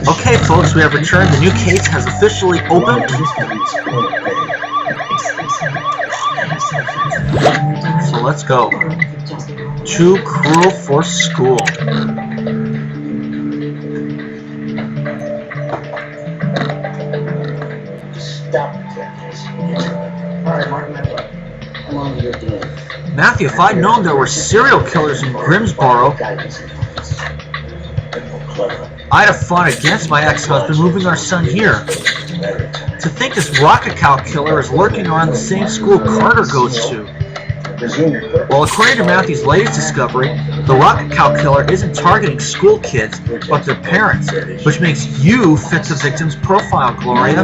Okay, folks, we have returned. The new case has officially opened. So let's go. Too cruel for school. Matthew, if I'd known there were serial killers in Grimsboro, I'd have fought against my ex-husband moving our son here. To think this rocket cow killer is lurking around the same school Carter goes to. Well, according to Matthew's latest discovery, the rocket cow killer isn't targeting school kids, but their parents, which makes you fit the victim's profile, Gloria.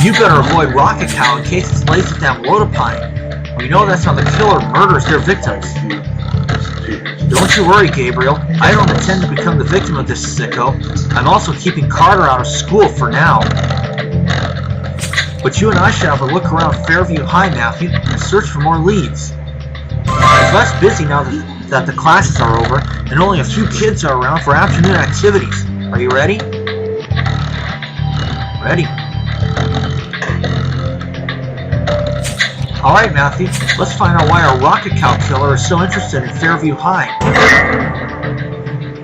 You better avoid rocket cow in case it's laced with amlodipine. We know that's how the killer murders their victims. Don't you worry, Gabriel. I don't intend to become the victim of this sicko. I'm also keeping Carter out of school for now. But you and I should have a look around Fairview High, Matthew, and search for more leads. It's less busy now that the classes are over, and only a few kids are around for afternoon activities. Are you ready? Ready. Alright, Matthew, let's find out why our rocket cow killer is so interested in Fairview High.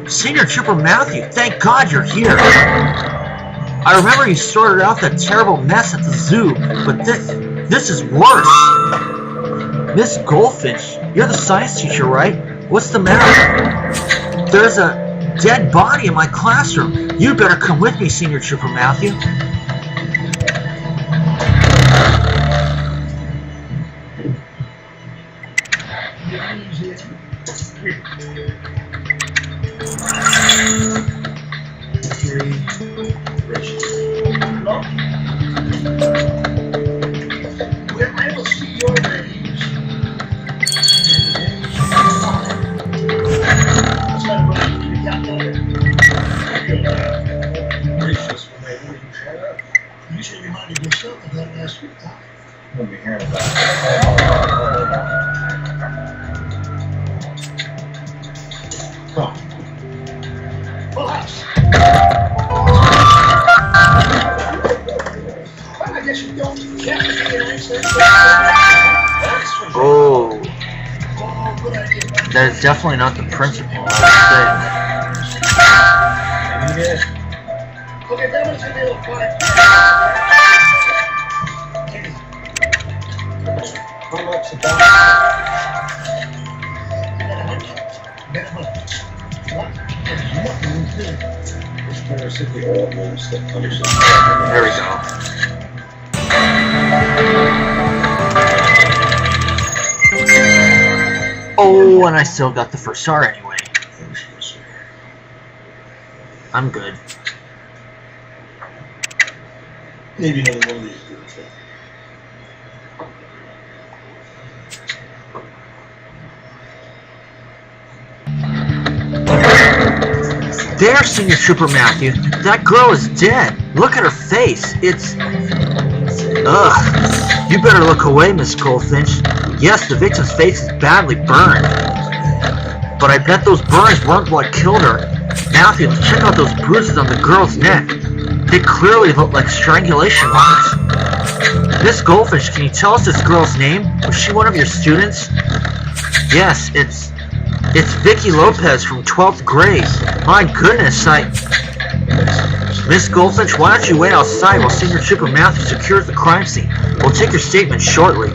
Senior Trooper Matthew, thank God you're here. I remember you sorted out that terrible mess at the zoo, but this is worse. Miss Goldfinch, you're the science teacher, right? What's the matter? There's a dead body in my classroom. You'd better come with me, Senior Trooper Matthew. You should have reminded yourself of that last week, huh? We'll be hearing about it. Come on. Full house. Well, I guess you don't get to be an answer. Oh. That is definitely not the principal, I would say. Maybe it is. Okay, that one's gonna be a little quiet. How much about There we go. Oh, and I still got the first star anyway. I'm good. Maybe another one of these groups. There, Senior Trooper Matthew. That girl is dead. Look at her face. It's... Ugh. You better look away, Miss Goldfinch. Yes, the victim's face is badly burned. But I bet those burns weren't what killed her. Matthew, check out those bruises on the girl's neck. They clearly look like strangulation marks. Miss Goldfinch, can you tell us this girl's name? Was she one of your students? Yes, it's Vicky Lopez from 12th grade. My goodness, Miss Goldfinch, why don't you wait outside while Senior Trooper Matthew secures the crime scene? We'll take your statement shortly.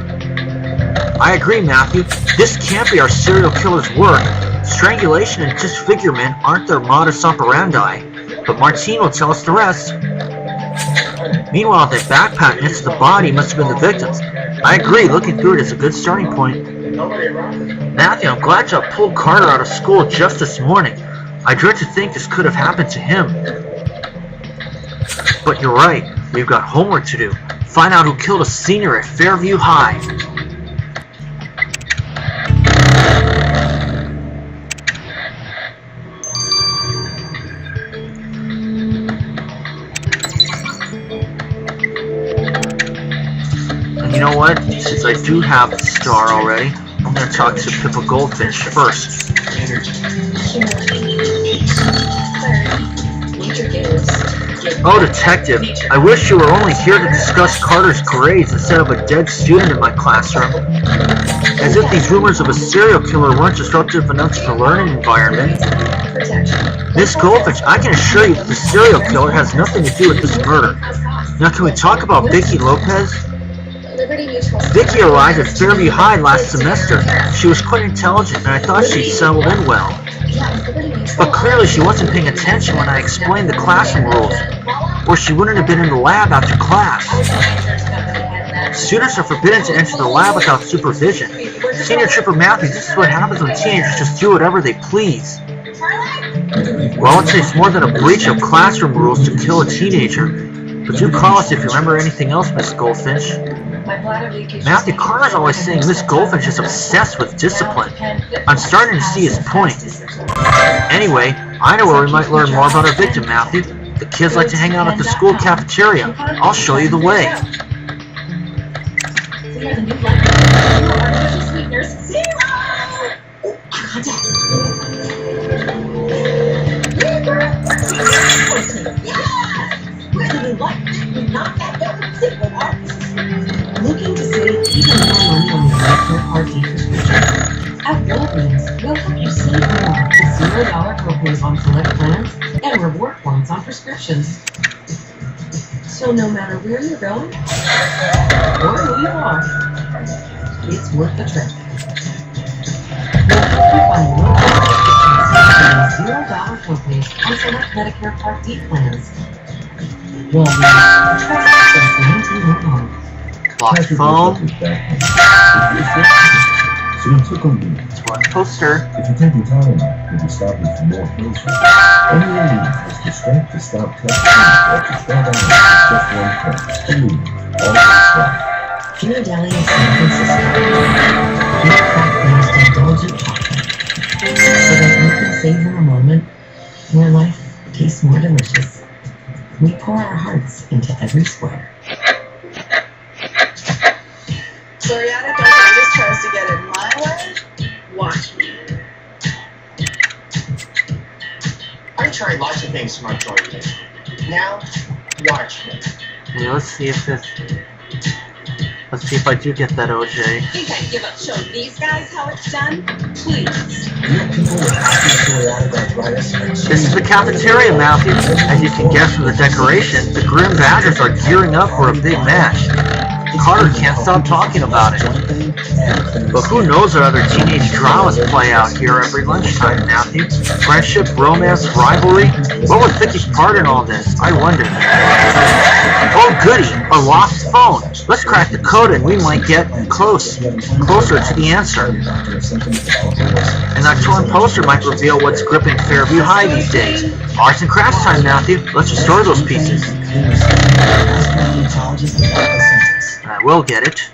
I agree, Matthew. This can't be our serial killer's work. Strangulation and disfigurement aren't their modus operandi. But Martine will tell us the rest. Meanwhile, that backpack next to the body must have been the victim's. I agree, looking through it is a good starting point. Matthew, I'm glad you pulled Carter out of school just this morning. I dread to think this could have happened to him. But you're right, we've got homework to do. Find out who killed a senior at Fairview High. And you know what? Since I do have the star already, I'm going to talk to Pippa Goldfinch first. Oh, Detective, I wish you were only here to discuss Carter's grades instead of a dead student in my classroom. As if these rumors of a serial killer weren't disruptive enough to the learning environment. Miss Goldfinch, I can assure you that the serial killer has nothing to do with this murder. Now can we talk about Vicky Lopez? Vicky arrived at Fairview High last semester. She was quite intelligent and I thought she'd settled in well. But clearly she wasn't paying attention when I explained the classroom rules, or she wouldn't have been in the lab after class. Students are forbidden to enter the lab without supervision. Senior Trooper Matthews, this is what happens when teenagers just do whatever they please. Well, it takes more than a breach of classroom rules to kill a teenager. But do call us if you remember anything else, Miss Goldfinch. Matthew Carter's always saying Miss Goldfinch is obsessed with discipline. I'm starting to see his point. Anyway, I know where we might learn more about our victim, Matthew. The kids like to hang out at the school cafeteria. I'll show you the way. Looking to save even more money on your Medicare Part D prescriptions? At Walgreens, we'll help you save more with $0 copays on select plans and reward points on prescriptions. So no matter where you're going or who you are, it's worth the trip. We'll help you find your prescriptions using $0 copays on select Medicare Part D plans. Walgreens, trust since 1901. Locked phone. So you took on me. It's one poster. If you take your time, you'll be stopping for more pills. All you need is the strength to stop testing or to slow down just one point. All the Ghirardelli of San Francisco. Each crack brings indulgent chocolate, so that you can savor a moment where life tastes more delicious. We pour our hearts into every square. Soriata always tries to get it my way. Watch me. I tried lots of things to my toilet. Now, watch me. Yeah, let's see if I do get that OJ. Think I'd give up showing these guys how it's done? Please. people with psoriatic arthritis. This is the cafeteria, Matthew. As you can guess from the decoration, the Grim Badgers are gearing up for a big match. Carter can't stop talking about it. But who knows what other teenage dramas play out here every lunchtime, Matthew? Friendship, romance, rivalry? What was Vicky's part in all this? I wonder. Oh goody, a lost phone. Let's crack the code and we might get closer to the answer. And that torn poster might reveal what's gripping Fairview High these days. Arts and crafts time, Matthew. Let's restore those pieces. I will get it.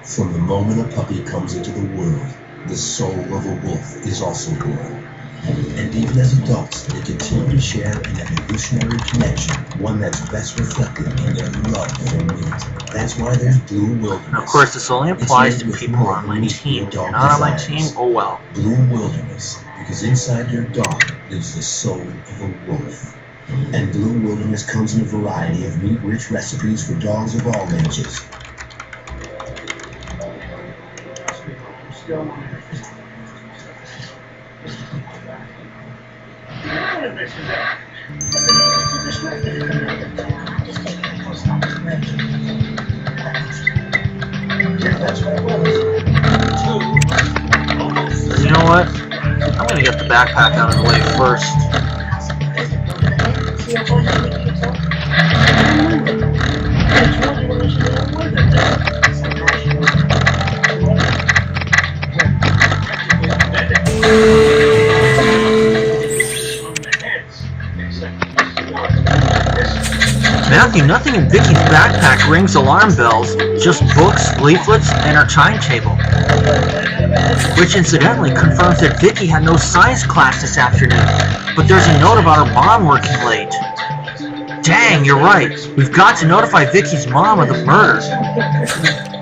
From the moment a puppy comes into the world, the soul of a wolf is also born. And even as adults, they continue to share an evolutionary connection, one that's best reflected in their love for meat. That's why there's Blue Wilderness. And of course, this only applies to people on my team. If you're not on my team, oh well. Blue Wilderness, because inside your dog lives the soul of a wolf. And Blue Wilderness comes in a variety of meat-rich recipes for dogs of all ages. You know what? I'm gonna get the backpack out of the way first. Matthew, nothing in Vicky's backpack rings alarm bells, just books, leaflets, and her timetable. Which incidentally confirms that Vicky had no science class this afternoon, but there's a note about her mom working late. Dang, you're right. We've got to notify Vicky's mom of the murder.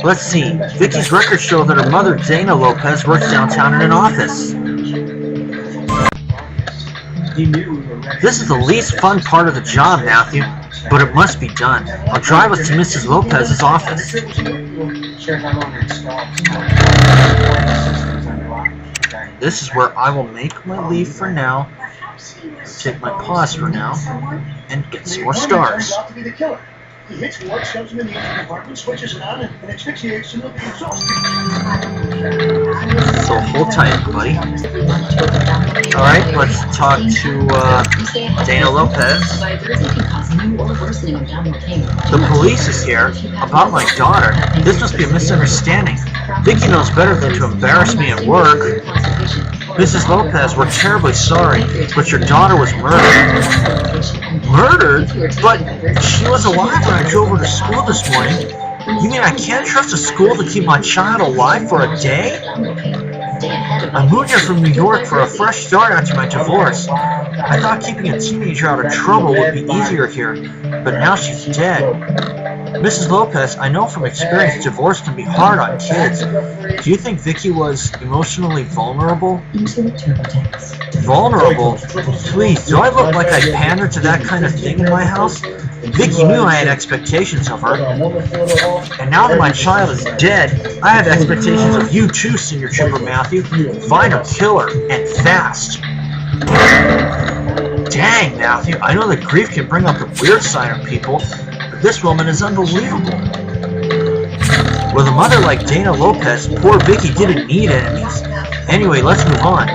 Let's see. Vicky's records show that her mother, Dana Lopez, works downtown in an office. This is the least fun part of the job, Matthew, but it must be done. I'll drive us to Mrs. Lopez's office. This is where I will make my leave for now, take my pause for now, and get some more stars. He hits Ward, shoves him in the engine compartment, switches it on, and asphyxiates him with the exhaust. So hold tight, everybody. Alright, let's talk to Dana Lopez. The police is here about my daughter. This must be a misunderstanding. Vicky knows better than to embarrass me at work. Mrs. Lopez, we're terribly sorry, but your daughter was murdered. Murdered? But she was alive when I drove her to school this morning. You mean I can't trust a school to keep my child alive for a day? I moved here from New York for a fresh start after my divorce. I thought keeping a teenager out of trouble would be easier here, but now she's dead. Mrs. Lopez, I know from experience divorce can be hard on kids. Do you think Vicky was emotionally vulnerable? Vulnerable? Please, do I look like I pandered to that kind of thing in my house? Vicky knew I had expectations of her. And now that my child is dead, I have expectations of you too, Senior Trooper Matthew. Find her, kill her, and fast. Dang, Matthew, I know that grief can bring out the weird side of people, but this woman is unbelievable. With a mother like Dana Lopez, poor Vicky didn't need enemies. Anyway, let's move on.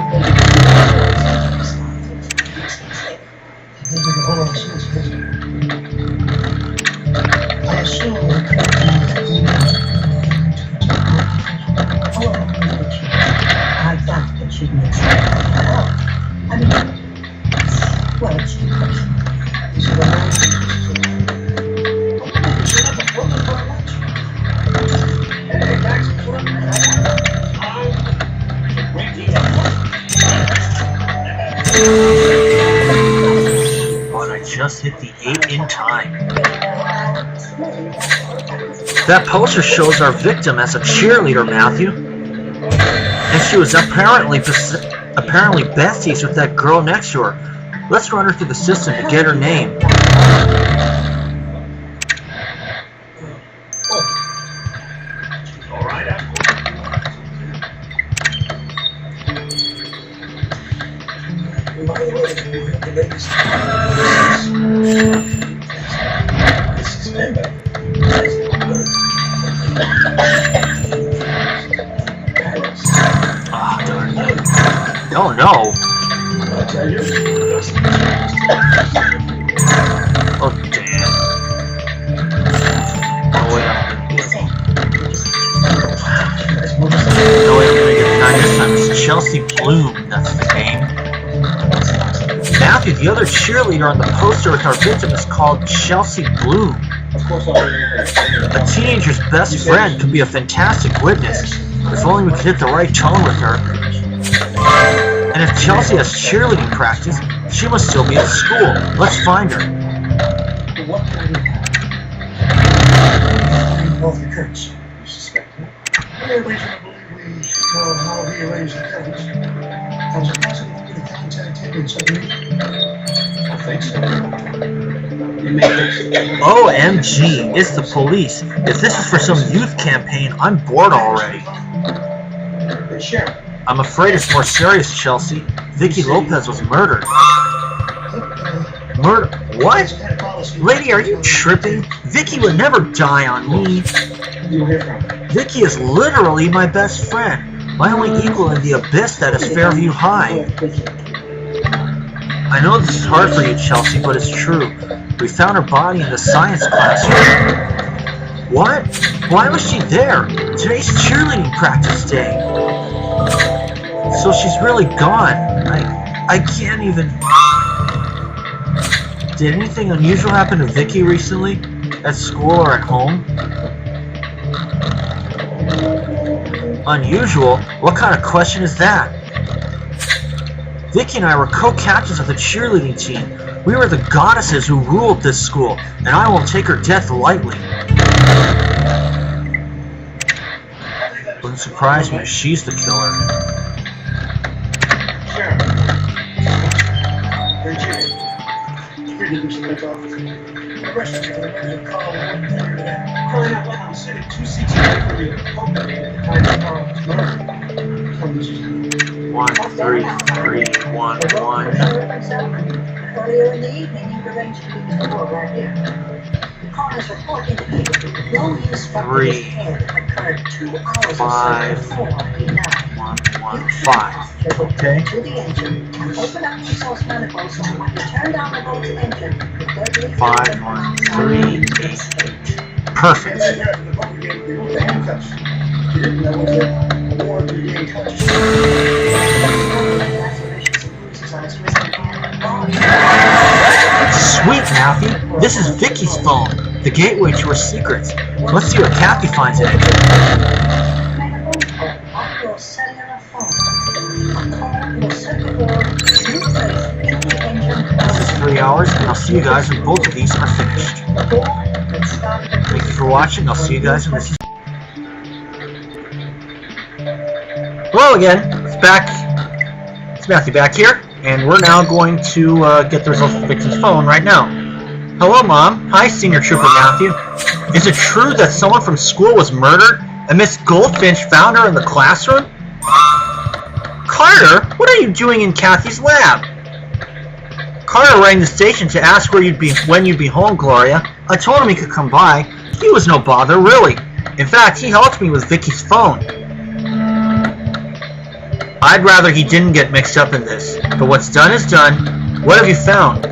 Just hit the 8 in time. That poster shows our victim as a cheerleader, Matthew. And she was apparently besties with that girl next to her. Let's run her through the system to get her name. Oh no! Oh damn! Oh wait, no wait, I'm gonna get 9 this time. It's Chelsea Bloom. That's the name. Matthew, the other cheerleader on the poster with our victim is called Chelsea Bloom. A teenager's best friend could be a fantastic witness. If only we could hit the right tone with her. And if Chelsea has cheerleading practice, she must still be at school. Let's find her. What kind of involve the curtains? You suspect him? We're reasonably we know how he arranged the curtains. Has a possible to the contact him in submarine? I think so. OMG, it's the police. If this is for some youth campaign, I'm bored already. Sheriff. I'm afraid it's more serious, Chelsea. Vicky Lopez was murdered. Murder? What? Lady, are you tripping? Vicky would never die on me. Vicky is literally my best friend. My only equal in the abyss that is Fairview High. I know this is hard for you, Chelsea, but it's true. We found her body in the science classroom. What? Why was she there? Today's cheerleading practice day. So she's really gone. I can't even... Did anything unusual happen to Vicky recently? At school or at home? Unusual? What kind of question is that? Vicky and I were co-captains of the cheerleading team. We were the goddesses who ruled this school, and I won't take her death lightly. Wouldn't surprise me if she's the killer. give him some minutes off. The rest of the regular Carl went there today. Crying out loud, sitting 2 seats away from you, hoping that the time Carl was murdered. Tell me this is 1, 3, 3, 1, 1. Earlier in the evening, you arranged to meet Mr. Ward right here. The coroner's report indicated that no use struck with his head occurred 2 hours or so before he died. 1, 1, 5. Okay. To the engine and open up the exhaust manifold so that when you turn down the boat's engine, the deadly 5, 1, 3, 8. Perfect. right here after the boat game, they moved the handcuffs. You didn't know if Ward regained consciousness. Sweet, Matthew. This is Vicky's phone, the gateway to her secrets. Let's see what Kathy finds in it. This is 3 hours, and I'll see you guys when both of these are finished. Thank you for watching. I'll see you guys when this is... Hello again. It's back. It's Matthew back here, and we're now going to get the results of Vicky's phone right now. Hello, Mom. Hi, Senior Trooper Matthew. Is it true that someone from school was murdered and Miss Goldfinch found her in the classroom? Carter, what are you doing in Kathy's lab? Carter rang the station to ask when you'd be home, Gloria. I told him he could come by. He was no bother, really. In fact, he helped me with Vicky's phone. I'd rather he didn't get mixed up in this, but what's done is done. What have you found?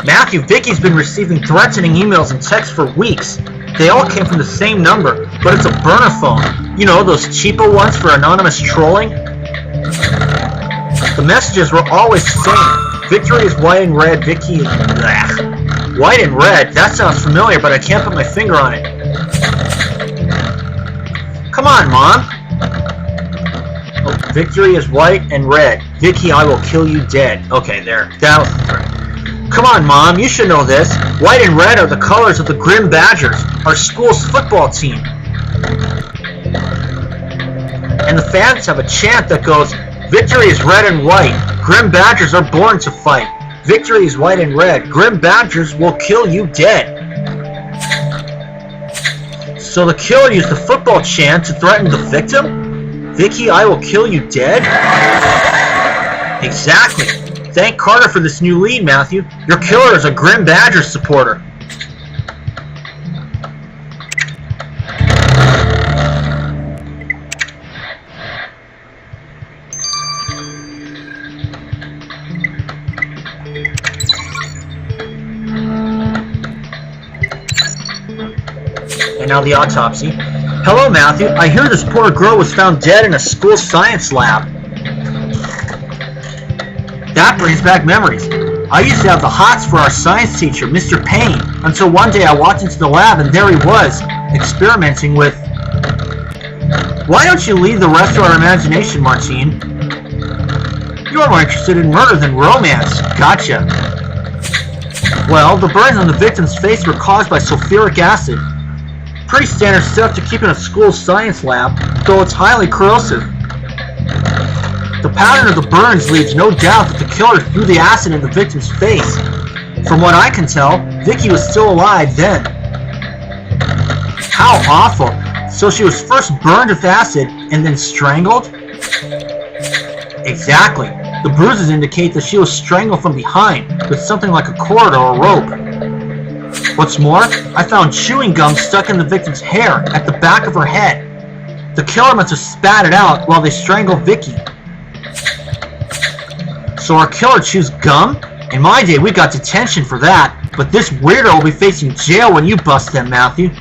Matthew, Vicky's been receiving threatening emails and texts for weeks. They all came from the same number, but it's a burner phone. You know, those cheaper ones for anonymous trolling? The messages were always the same. Victory is white and red, Vicky is... Blech. White and red? That sounds familiar, but I can't put my finger on it. Come on, Mom. Oh, victory is white and red. Vicky, I will kill you dead. Okay, there. That was correct. Come on, Mom, you should know this. White and red are the colors of the Grim Badgers, our school's football team. And the fans have a chant that goes, Victory is red and white. Grim Badgers are born to fight. Victory is white and red. Grim Badgers will kill you dead. So the killer used the football chant to threaten the victim? Vicky, I will kill you dead? Exactly. Thank Carter for this new lead, Matthew. Your killer is a Grim Badgers supporter. And now the autopsy. Hello, Matthew. I hear this poor girl was found dead in a school science lab. That brings back memories. I used to have the hots for our science teacher, Mr. Payne, until one day I walked into the lab and there he was, experimenting with... Why don't you leave the rest to our imagination, Martine? You're more interested in murder than romance. Gotcha. Well, the burns on the victim's face were caused by sulfuric acid. Pretty standard stuff to keep in a school science lab, though it's highly corrosive. The pattern of the burns leaves no doubt that the killer threw the acid in the victim's face. From what I can tell, Vicky was still alive then. How awful! So she was first burned with acid and then strangled? Exactly. The bruises indicate that she was strangled from behind with something like a cord or a rope. What's more, I found chewing gum stuck in the victim's hair at the back of her head. The killer must have spat it out while they strangled Vicky. So our killer chews gum? In my day, we got detention for that, but this weirdo will be facing jail when you bust them, Matthew.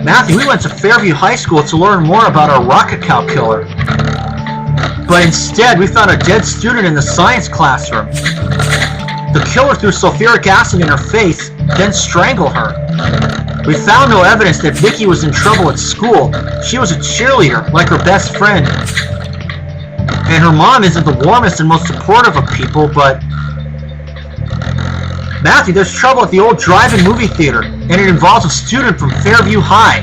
Matthew, we went to Fairview High School to learn more about our rocket cow killer. But instead, we found a dead student in the science classroom. The killer threw sulfuric acid in her face, then strangled her. We found no evidence that Vicky was in trouble at school. She was a cheerleader, like her best friend. And her mom isn't the warmest and most supportive of people, but... Matthew, there's trouble at the old drive-in movie theater, and it involves a student from Fairview High.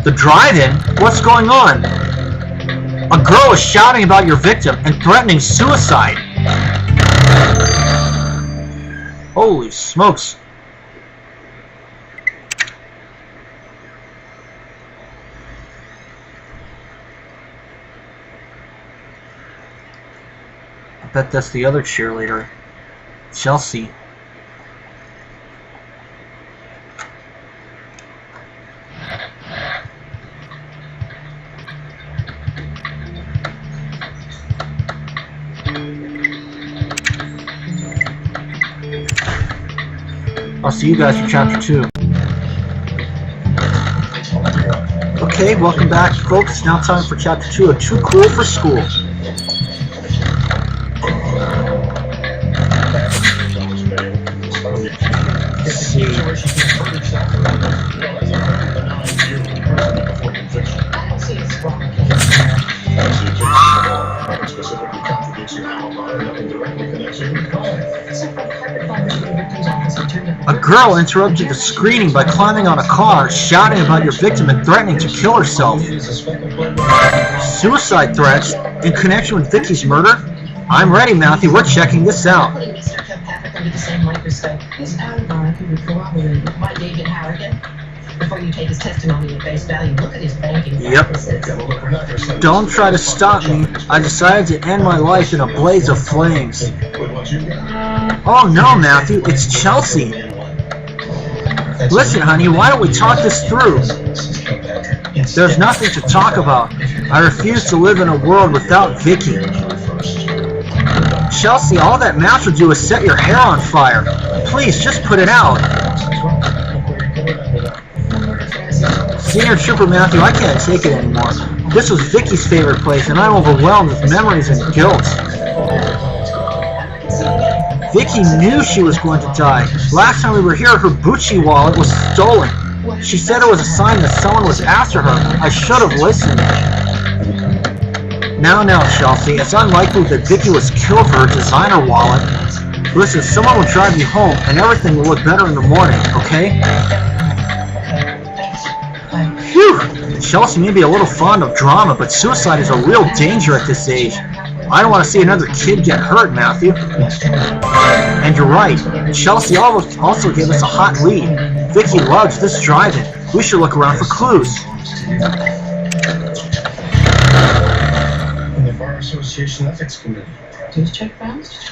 The drive-in? What's going on? A girl is shouting about your victim and threatening suicide. Holy smokes. I bet that's the other cheerleader, Chelsea. I'll see you guys for chapter 2. Okay, welcome back, folks. It's now time for chapter 2 of Too Cool for School. Let's see. A girl interrupted the screening by climbing on a car, shouting about your victim and threatening to kill herself. Suicide threats in connection with Vicky's murder? I'm ready, Matthew. We're checking this out. Putting Mr. Kilpatrick under the same microscope. His alibi could be corroborated by David Harrigan. Before you take his testimony at face value, look at his banking practices. Yep. Don't try to stop me. I decided to end my life in a blaze of flames. Oh no, Matthew, it's Chelsea. Listen, honey, why don't we talk this through? There's nothing to talk about. I refuse to live in a world without Vicky. Chelsea, all that match will do is set your hair on fire. Please, just put it out. Senior Trooper Matthew, I can't take it anymore. This was Vicky's favorite place, and I'm overwhelmed with memories and guilt. Vicky knew she was going to die. Last time we were here, her Gucci wallet was stolen. She said it was a sign that someone was after her. I should have listened. Now, Chelsea, it's unlikely that Vicky was killed for her designer wallet. Listen, someone will drive you home, and everything will look better in the morning, okay? Phew! Chelsea may be a little fond of drama, but suicide is a real danger at this age. I don't want to see another kid get hurt, Matthew. And you're right. Chelsea also gave us a hot lead. Vicky loves this drive-in. We should look around for clues. And the Bar Association Ethics Committee. Please check files.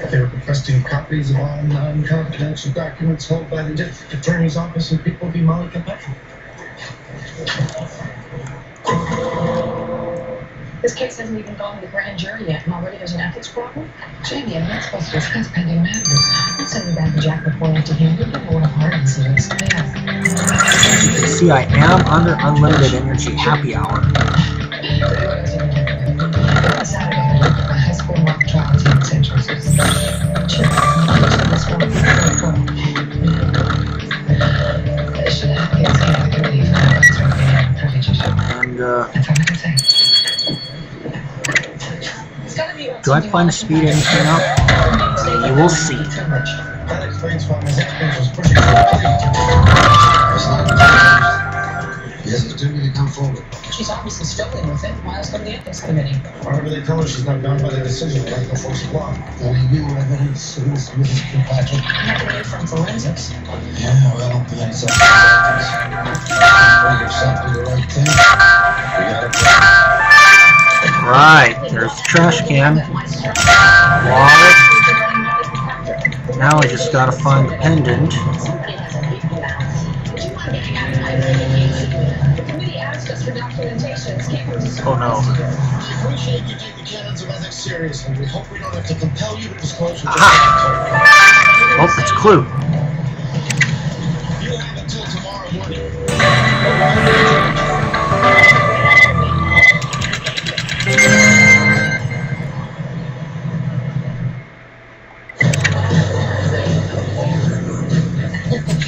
They were requesting copies of all non-confidential documents held by the district attorney's office and People v. Molly Kilpatrick. This case hasn't even gone to the grand jury yet, and already there's an ethics problem? Jamie, I'm not supposed to discuss pending matters. I'll send you back to Jack before I have to handle it. Give more heart and see what's there. As you can see, I am under unlimited energy happy hour. Saturday, I worked at the high school mock trial team in St. Joseph's. Sure, this one before 12. I should have kids here to leave. And, That's all I can say. do I plan to speed anything up? You will see. That explains why Ms. Atkins was pushing for Yes, it's due to come forward. She's obviously struggling with it. Why else go to the ethics committee? However, they tell her she's not bound by the decision to the force of law. Well, you evidence against Mrs. Kilpatrick. Nothing new from forensics. Yeah, well, then such as bring yourself to the right thing. We got it. Right, there's the trash can. Wallet. Now I just gotta find the pendant. Oh no. We appreciate you take the canons of ethics seriously. We hope we don't have to compel you to disclose your Aha! Oh, it's a clue. You have until tomorrow morning.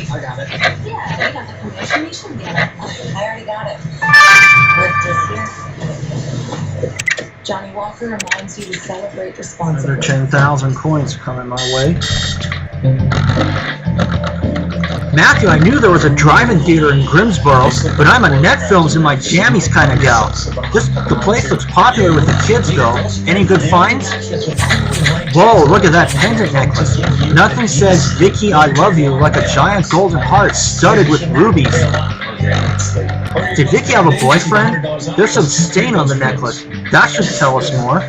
I got it. Yeah, they got the permission. You should get it. I already got it. Lift this here. Johnny Walker reminds you to celebrate Another responsibly. 10,000 coins coming my way. Matthew, I knew there was a drive-in theater in Grimsboro, but I'm a Netfilms and my jammies kind of gal. The place looks popular with the kids, though. Any good finds? Whoa, look at that pendant necklace. Nothing says Vicky I love you like a giant golden heart studded with rubies. Did Vicky have a boyfriend? There's some stain on the necklace. That should tell us more.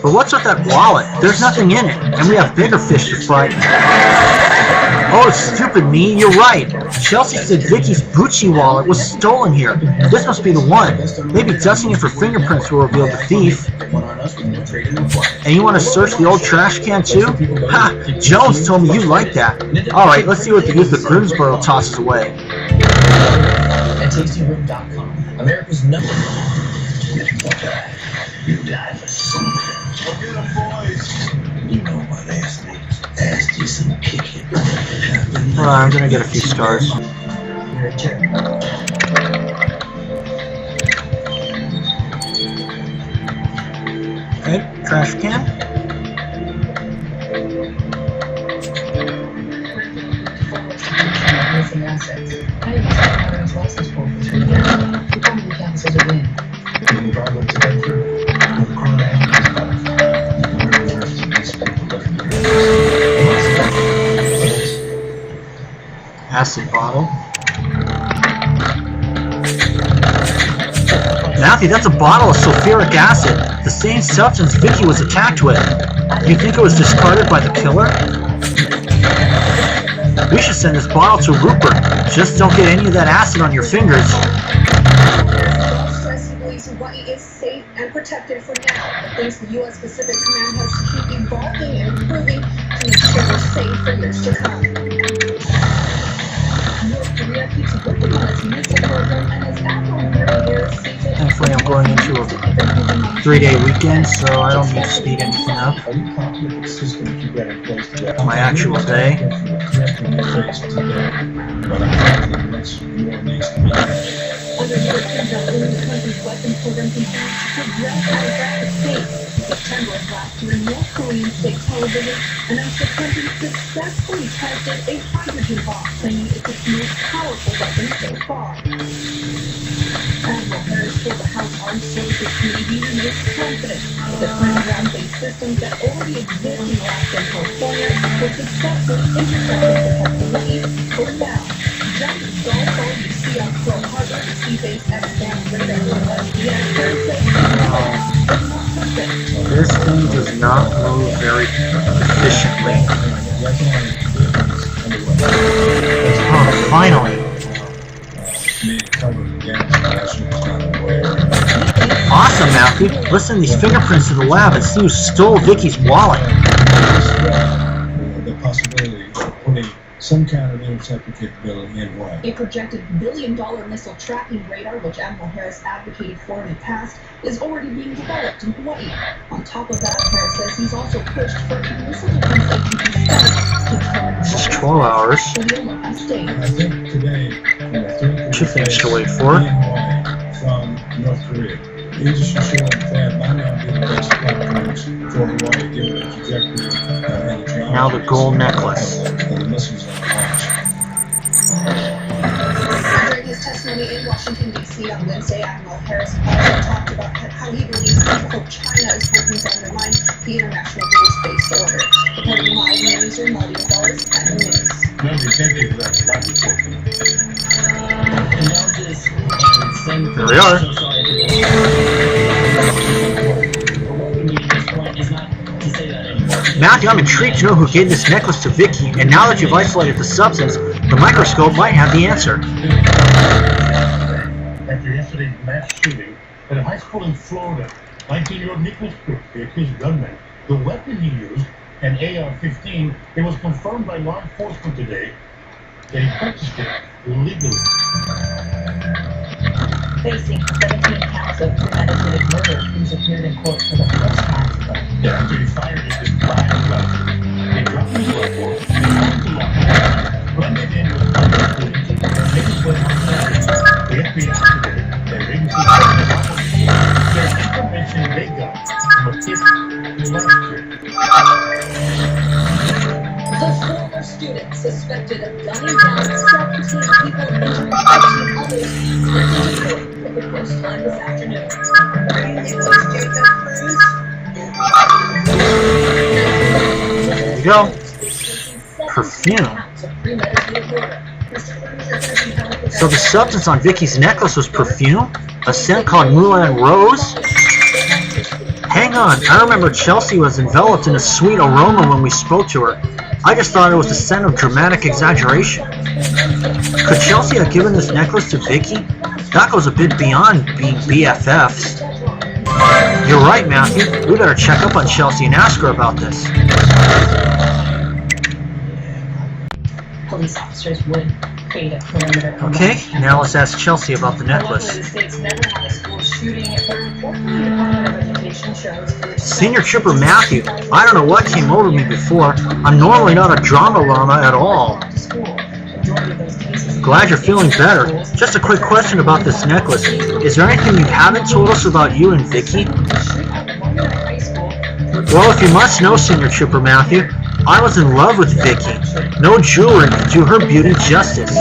But what's with that wallet? There's nothing in it, and we have bigger fish to fry. Oh, stupid me, you're right. Chelsea said Vicky's Gucci wallet was stolen here. This must be the one. Maybe dusting it for fingerprints will reveal the thief. And you want to search the old trash can too? Ha! Jones told me you like that. Alright, let's see what the youth of Grimsboro tosses away. At tastyroom.com, America's number one. You die for something. You know my last name. Ask you some kicking. Alright, I'm gonna get a few stars. You're a jerk. Okay, trash can. Missing assets. I didn't sign his license for 3 years. He probably counts as a win. Acid bottle. Matthew, that's a bottle of sulfuric acid, the same substance Vicky was attacked with. You think it was discarded by the killer? We should send this bottle to Rupert. Just don't get any of that acid on your fingers. Stress he believes Hawaii is safe and protected for now, but thinks the U.S. Pacific Command has to keep evolving and improving to make sure we're safe for years to come. North Korea keeps working on its missile program and has Afro-American air season. Thankfully, I'm going into a 3-day weekend, so I don't need to speed anything up. My actual day. Under U.S. conducting the country's weapons program continues to progress at a rapid pace. In September of last year, North Korean state television announced the country successfully tested a hydrogen bomb, claiming it's its most powerful weapon so far. Admiral Harris told the House Armed Services Committee he remains confident that the current ground-based systems that already exist in Alaska and California will successfully intercept and protect Hawaii for now. Giant Gulf you see on Pearl Harbor, the sea-based X-band radar or SDX, Harris says it's not perfect. This thing does not move very efficiently. Oh, finally. Awesome, Matthew. Let's send these fingerprints to the lab and see who stole Vicky's wallet. The possibility of putting some kind of interceptor capability in Hawaii. A projected billion-dollar missile tracking radar, which Admiral Harris advocated for in the past, is already being developed in Hawaii. On top of that, Harris says he's also pushed for a missile defense agency study to determine This is 12 hours. for the Aloha State. I think today, Two things to wait for. from North Korea. The industry showing that might not be the best platforms for Hawaii given the trajectory and the Now the gold necklace. of the missiles on launch. During his testimony in Washington, D.C. on Wednesday, Admiral Harris also talked about how he believes China is working to undermine the international rules-based order. Reporting live, Manager Marty Gonzalez, and the news. Here we are. Matthew, I'm intrigued to know who gave this necklace to Vicky, and now that you've isolated the substance, the microscope might have the answer. After yesterday's mass shooting at a high school in Florida, 19-year-old Nicholas Cook, the accused gunman, the weapon he used, an AR-15, it was confirmed by law enforcement today that he purchased it illegally. Facing 17 counts of premeditated murder, he's appeared in court for the first time today. After he fired his fired gun, he dropped his rifle and walked to law enforcement, blended in with other footage. Nicholas was on the FBI today. Their agency said suspected of gunning down self-detained people and injecting others strategically for the first time this afternoon. There you go. Perfume. So the substance on Vicky's necklace was perfume? A scent called Moulin Rose? Hang on, I remember Chelsea was enveloped in a sweet aroma when we spoke to her. I just thought it was the scent of dramatic exaggeration. Could Chelsea have given this necklace to Vicky? That goes a bit beyond being BFFs. You're right, Matthew. We better check up on Chelsea and ask her about this. Police officers would create a perimeter. Okay, now let's ask Chelsea about the necklace. The state's never had a school shooting, but reportedly the Department of Education shows Senior Trooper Matthew, I don't know what came over me before. I'm normally not a drama llama at all. Glad you're feeling better. Just a quick question about this necklace. Is there anything you haven't told us about you and Vicky? Well, if you must know, Senior Trooper Matthew, I was in love with Vicky. No jewelry could do her beauty justice.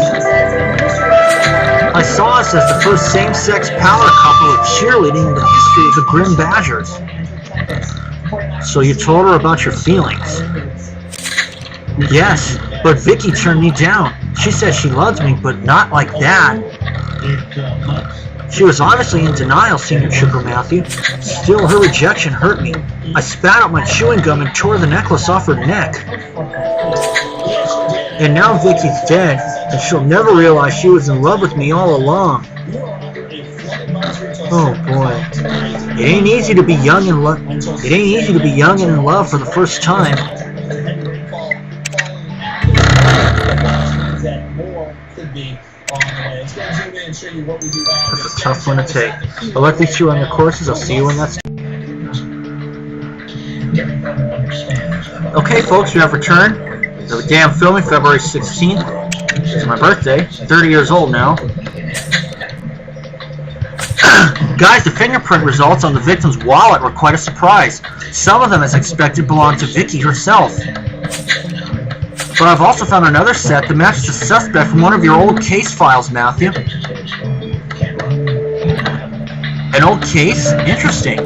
I saw us as the first same-sex power couple of cheerleading in the history of the Grim Badgers. So you told her about your feelings? Yes, but Vicky turned me down. She said she loves me, but not like that. She was obviously in denial, Senior Trooper Matthew. Still, her rejection hurt me. I spat out my chewing gum and tore the necklace off her neck. And now Vicky's dead, and she'll never realize she was in love with me all along. Oh boy. It ain't easy to be young and in love for the first time. That's a tough one to take. But let these two on your courses. I'll see you when that's... Okay, folks, we have returned. The damn filming, February 16th. It's my birthday. 30 years old now. Guys, the fingerprint results on the victim's wallet were quite a surprise. Some of them, as expected, belonged to Vicky herself. But I've also found another set that matches the suspect from one of your old case files, Matthew. An old case? Interesting.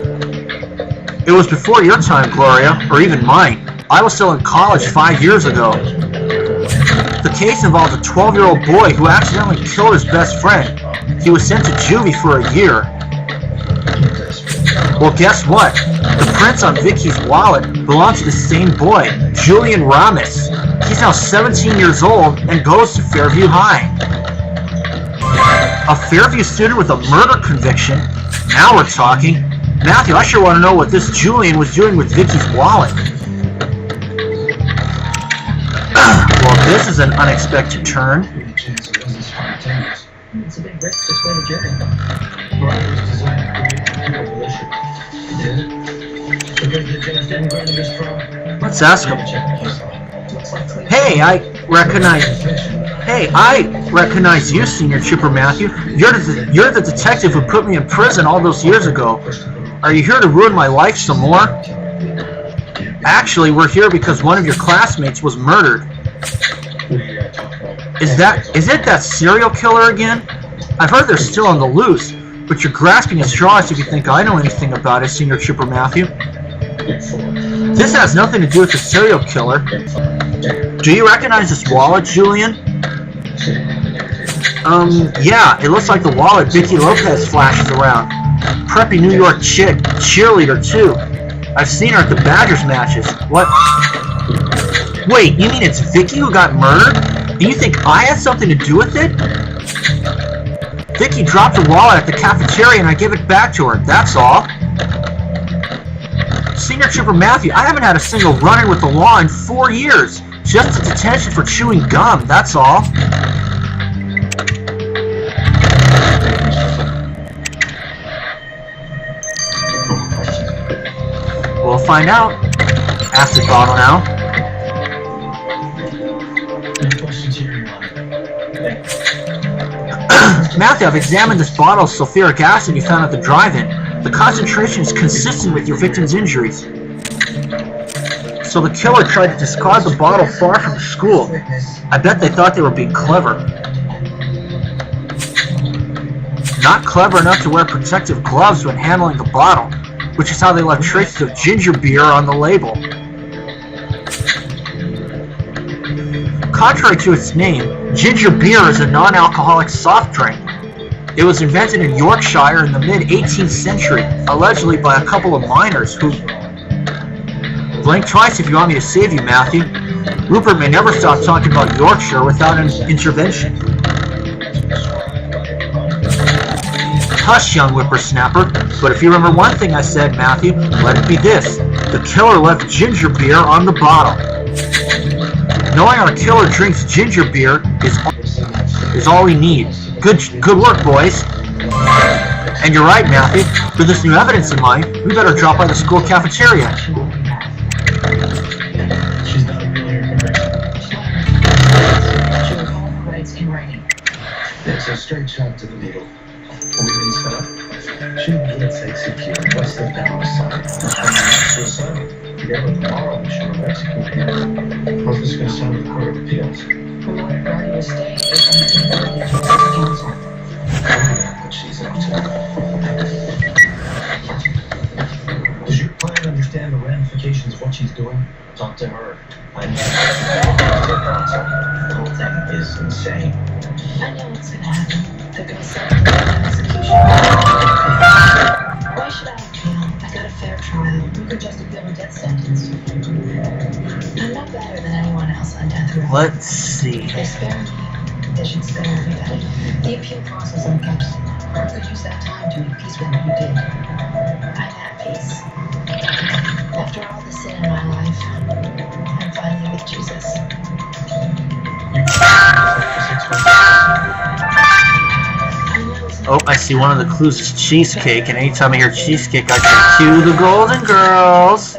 It was before your time, Gloria, or even mine. I was still in college 5 years ago. The case involved a 12-year-old boy who accidentally killed his best friend. He was sent to juvie for a year. Well, guess what? The prints on Vicky's wallet belong to the same boy, Julian Ramos. He's now 17 years old and goes to Fairview High. A Fairview student with a murder conviction? Now we're talking. Matthew, I sure want to know what this Julian was doing with Vicky's wallet. Well, this is an unexpected turn. It's a big risk to sway the jury. Let's ask him. Hey, I recognize you, Senior Trooper Matthew. You're the detective who put me in prison all those years ago. Are you here to ruin my life some more? Actually, we're here because one of your classmates was murdered. Is it that serial killer again? I've heard they're still on the loose, but you're grasping at straws if you think I know anything about it, Senior Trooper Matthew. This has nothing to do with the serial killer. Do you recognize this wallet, Julian? Yeah, it looks like the wallet Vicky Lopez flashes around. Preppy New York chick, cheerleader too. I've seen her at the Badgers matches. What? Wait, you mean it's Vicky who got murdered? And you think I had something to do with it? Vicky dropped her wallet at the cafeteria and I gave it back to her, that's all. Senior Trooper Matthew, I haven't had a single run-in with the law in 4 years. Just a detention for chewing gum, that's all. We'll find out. Ask the bottle now. Matthew, I've examined this bottle of sulfuric acid you found at the drive-in. The concentration is consistent with your victim's injuries. So So the killer tried to discard the bottle far from the school. I bet they thought they were being clever. Not clever enough to wear protective gloves when handling the bottle, which is how they left traces of ginger beer on the label. Contrary to its name, ginger beer is a non-alcoholic soft drink. It was invented in Yorkshire in the mid-18th century, allegedly by a couple of miners who... Blink twice if you want me to save you, Matthew. Rupert may never stop talking about Yorkshire without an intervention. Hush, young whippersnapper, but if you remember one thing I said, Matthew, let it be this. The killer left ginger beer on the bottle. Knowing how a killer drinks ginger beer is all we need. Good work, boys. And you're right, Matthew. With this new evidence in mind, we better drop by the school cafeteria. There's a straight shot to the needle. Everything's set up. She gets executed. What's the downside? Suicide. Together tomorrow, we should have executed him. How's this going to sound in the Court of Appeals? The lawyer guarding the state is going to the counsel. What she's up to. Does your client understand the ramifications of what she's doing? Talk to her. I know. The whole thing is insane. I know what's going to happen. They're going to send me to execution. Why should I appeal? I got a fair trial. You could just appeal a death sentence. I'm no better than anyone else on death row. Let's see. They spare me. They should spare everybody. The appeal process unkept. I could use that time to make peace with what you did. I'm at peace. After all the sin in my life, I'm finally with Jesus. Oh, I see one of the clues is cheesecake, and anytime I hear cheesecake, I say, cue the Golden Girls.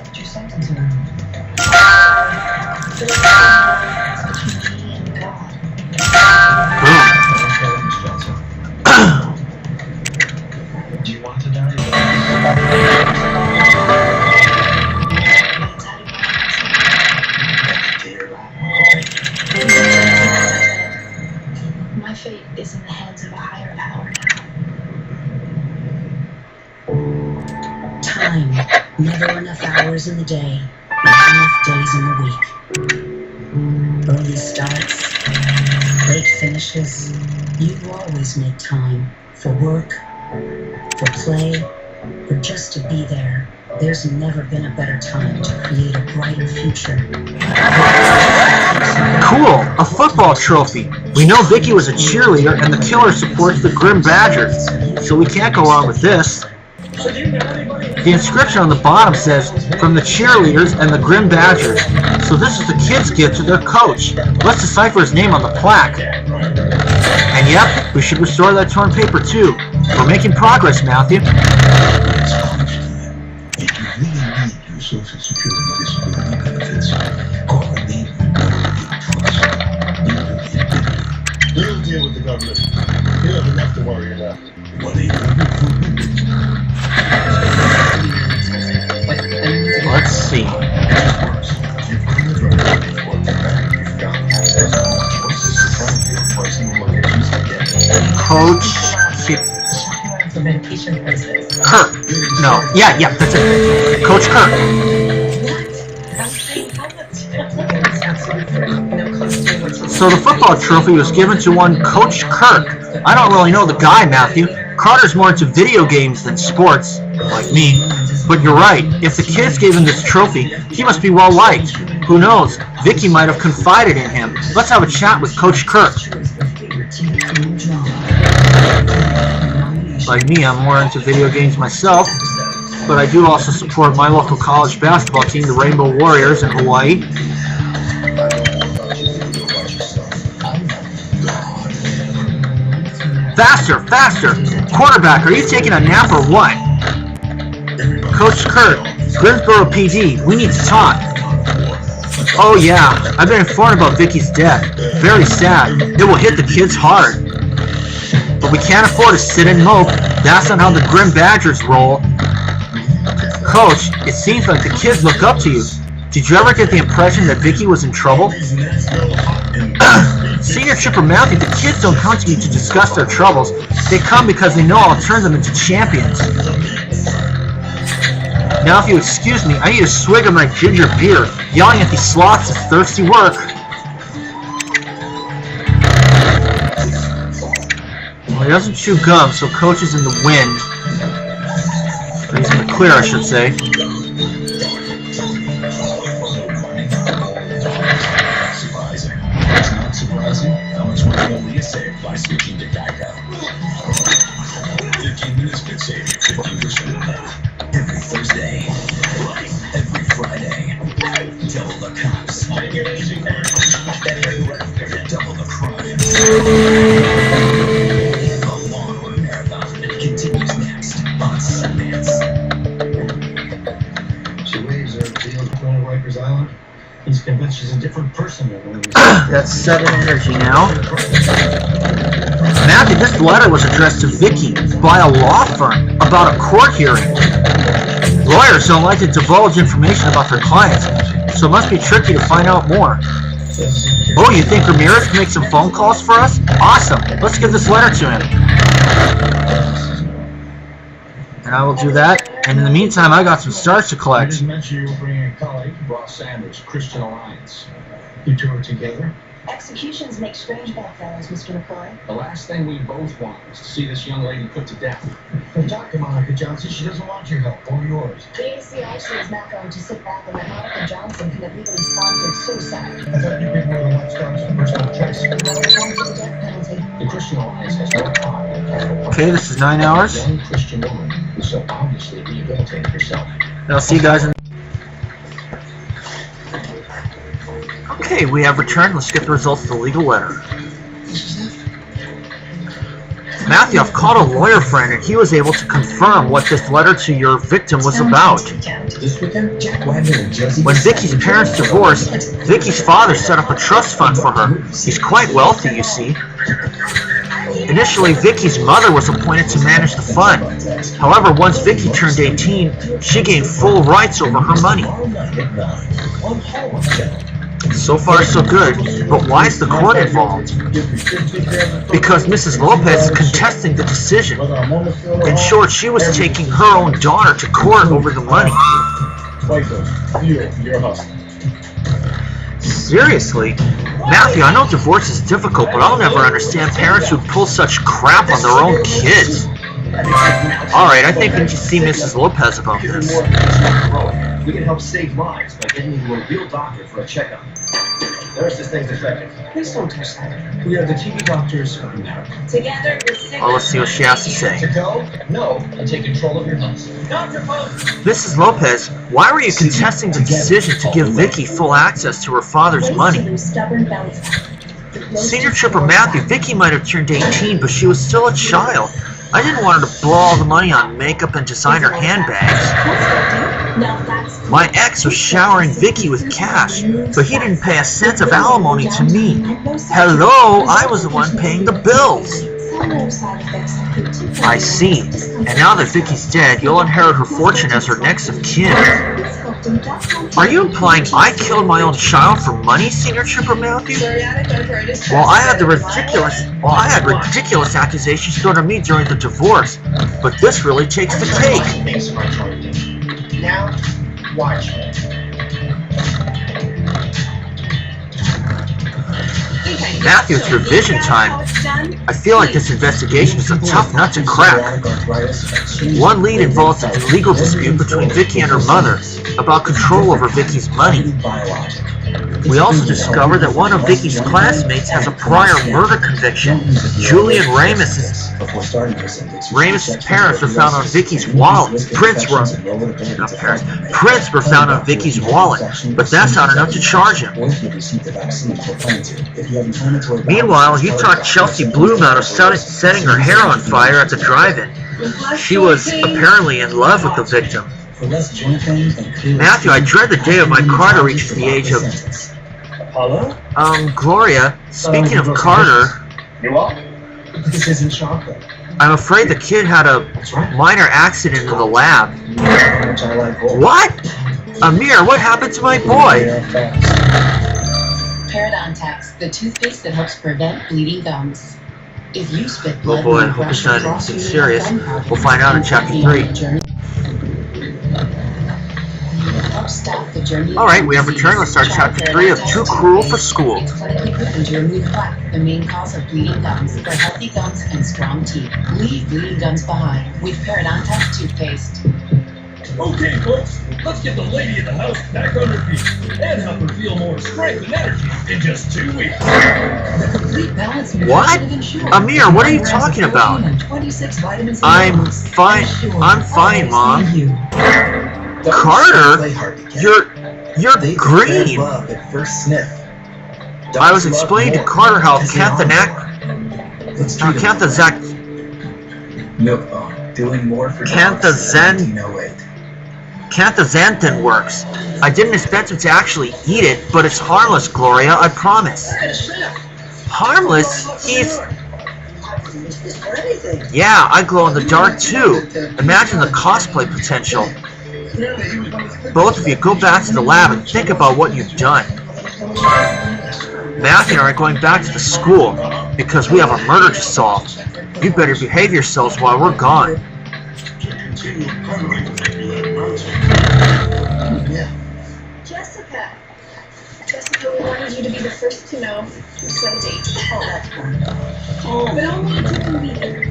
Do you want to die? My fate is in the hands of a higher power now. Time. Never enough hours in the day. Not enough days in the week. Early starts. Late finishes. You always make time. For work. For play. Or just to be there. There's never been a better time to create a brighter future. Cool! A football trophy! We know Vicky was a cheerleader and the killer supports the Grim Badgers, so we can't go wrong with this. The inscription on the bottom says, from the cheerleaders and the Grim Badgers. So this is the kids' gift to their coach. Let's decipher his name on the plaque. And yep, we should restore that torn paper too. We're making progress, Matthew. If you really need your Social Security disability benefits, call the name you know you trust. We'll deal with the government. You have enough to worry about. 1-800-FOOD. Let's see. Coach Kirk. No, yeah, that's it. Coach Kirk. So the football trophy was given to one Coach Kirk. I don't really know the guy, Matthew. Carter's more into video games than sports, like me. But you're right. If the kids gave him this trophy, he must be well liked. Who knows? Vicky might have confided in him. Let's have a chat with Coach Kirk. Like me, I'm more into video games myself, but I do also support my local college basketball team, the Rainbow Warriors in Hawaii. Faster, faster! Quarterback, are you taking a nap or what? Coach Kirk, Greensboro PD, we need to talk. Oh yeah, I've been informed about Vicky's death. Very sad. It will hit the kids hard. But we can't afford to sit and mope. That's not how the Grim Badgers roll. Coach, it seems like the kids look up to you. Did you ever get the impression that Vicky was in trouble? Senior Trooper Matthew, the kids don't come to me to discuss their troubles. They come because they know I'll turn them into champions. Now, if you excuse me, I need a swig of my ginger beer. Yelling at these sloths is thirsty work. Well, he doesn't chew gum, so Coach is in the wind. Or he's in the clear, I should say. Surprising. It's not surprising how much money will you save by switching to Geico. 15 minutes could save you 15%. Every Thursday, every Friday, double the cops, double the crime. The Lawnmower Marathon continues next on Sundance. She waves her deals going to Rikers Island. He's convinced she's a different person than when he was. That's 7 energy now. Matthew, this letter was addressed to Vicky by a law firm about a court hearing. Lawyers don't like to divulge information about their clients, so it must be tricky to find out more. Oh, you think Ramirez can make some phone calls for us? Awesome. Let's give this letter to him. And I will do that. And in the meantime, I got some stars to I collect. just mentioned you were bringing a colleague, Ross Sanders, Christian Alliance. You two are together? Executions make strange bedfellows, Mr. McCoy. The last thing we both want is to see this young lady put to death. But Dr. Monica Johnson, she doesn't want your help or yours. The ACIC is not going to sit back and let Monica Johnson commit legally sponsored suicide. I thought you people were the watchdogs of personal choice. No one to the death penalty. The Christian Alliance has no part in capital Okay, this is 9 hours. A young Christian woman who so obviously rehabilitated herself. And I'll see you guys in... Okay, we have returned. Let's get the results of the legal letter. Matthew, I've called a lawyer friend and he was able to confirm what this letter to your victim was about. This weekend, Jack Wagner and Josie. When Vicky's parents divorced, Vicky's father set up a trust fund for her. He's quite wealthy, you see. Initially, Vicky's mother was appointed to manage the fund. However, once Vicky turned 18, she gained full rights over her money. So far, so good. But why is the court involved? Because Mrs. Lopez is contesting the decision. In short, she was taking her own daughter to court over the money. Seriously? Matthew, I know divorce is difficult, but I'll never understand parents who pull such crap on their own kids. Alright, I think we need to see Mrs. Lopez about this. We can help save lives by getting you to a real doctor for a checkup. Nurse, this thing's infected. Please don't touch that. We are the TV doctors of America. Together with Sigma. Well, let's see what she has to say. To go? No, and take control of your health. Dr. Post! Mrs. Lopez, why were you contesting the decision to give Vicky full access to her father's money? Senior Trooper Matthew, Vicky might have turned 18, but she was still a child. I didn't want her to blow all the money on makeup and designer handbags. My ex was showering Vicky with cash, but he didn't pay a cent of alimony to me. Hello, I was the one paying the bills. I see. And now that Vicky's dead, you'll inherit her fortune as her next of kin. Are you implying I killed my own child for money, Senior Trooper Matthew? Well, I had ridiculous accusations thrown at me during the divorce, but this really takes the cake. Thanks for my Now, watch me. Matthew, it's revision time. I feel like this investigation is a tough nut to crack. One lead involves a legal dispute between Vicky and her mother about control over Vicky's money. We also discovered that one of Vicky's classmates has a prior murder conviction. Julian Ramos's parents were found on Vicky's wallet. Prints were found on Vicky's wallet, but that's not enough to charge him. Meanwhile, he talked Chelsea Bloom out of setting her hair on fire at the drive-in. She was apparently in love with the victim. Matthew, I dread the day of my Carter reaches the age of... Hello? Gloria, speaking of Carter... You up? This isn't chocolate. I'm afraid the kid had a minor accident in the lab. Which I like gold. What? Amir, what happened to my boy? Parodontax, the toothpaste that helps prevent bleeding gums. If you spit Oh blood boy, when I you hope brush it's or not floss anything using a serious. gum powder, We'll find out in you chapter might be on 3. a journey. Help stop the journey of Alright, we have disease. returned. Let's start Try chapter 3 of Parodontax Too Cruel for toothpaste. School. It's clinically proven to remove plaque, the main cause of bleeding gums, for healthy gums and strong teeth. Leave bleeding gums behind with Parodontax toothpaste. Okay, folks, let's get the lady in the house back on her feet and help her feel more strength and energy in just 2 weeks. The complete balance What? Amir, what are you talking about? I'm fine. I'm fine, Mom. Carter, you're green. Love at first sniff. I was explaining to Carter how Canthaxanthin works. I didn't expect him to actually eat it, but it's harmless, Gloria, I promise. Harmless? He's... Yeah, I glow in the dark too. Imagine the cosplay potential. Both of you go back to the lab and think about what you've done. Matthew and I are going back to the school because we have a murder to solve. You better behave yourselves while we're gone. Jessica, we wanted you to be the first to know someday. Oh, that's wonderful. But only if you can be there.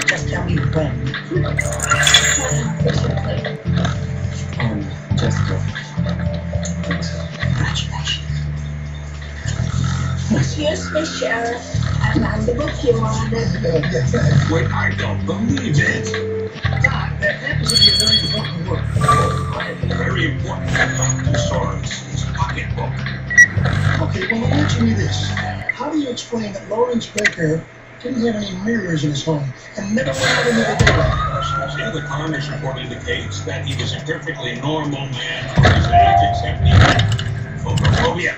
Just tell me when. Jessica. Here's the sheriff. I found the book you wanted. Wait, I don't believe it. Doc, that happens to be a very important work. Very important Dr. Sorensen's pocketbook. Okay, well, answer me this. How do you explain that Lawrence Baker didn't have any mirrors in his home and never went out into the daylight? See, the coroner's report indicates that he was a perfectly normal man for his age, except he had photophobia.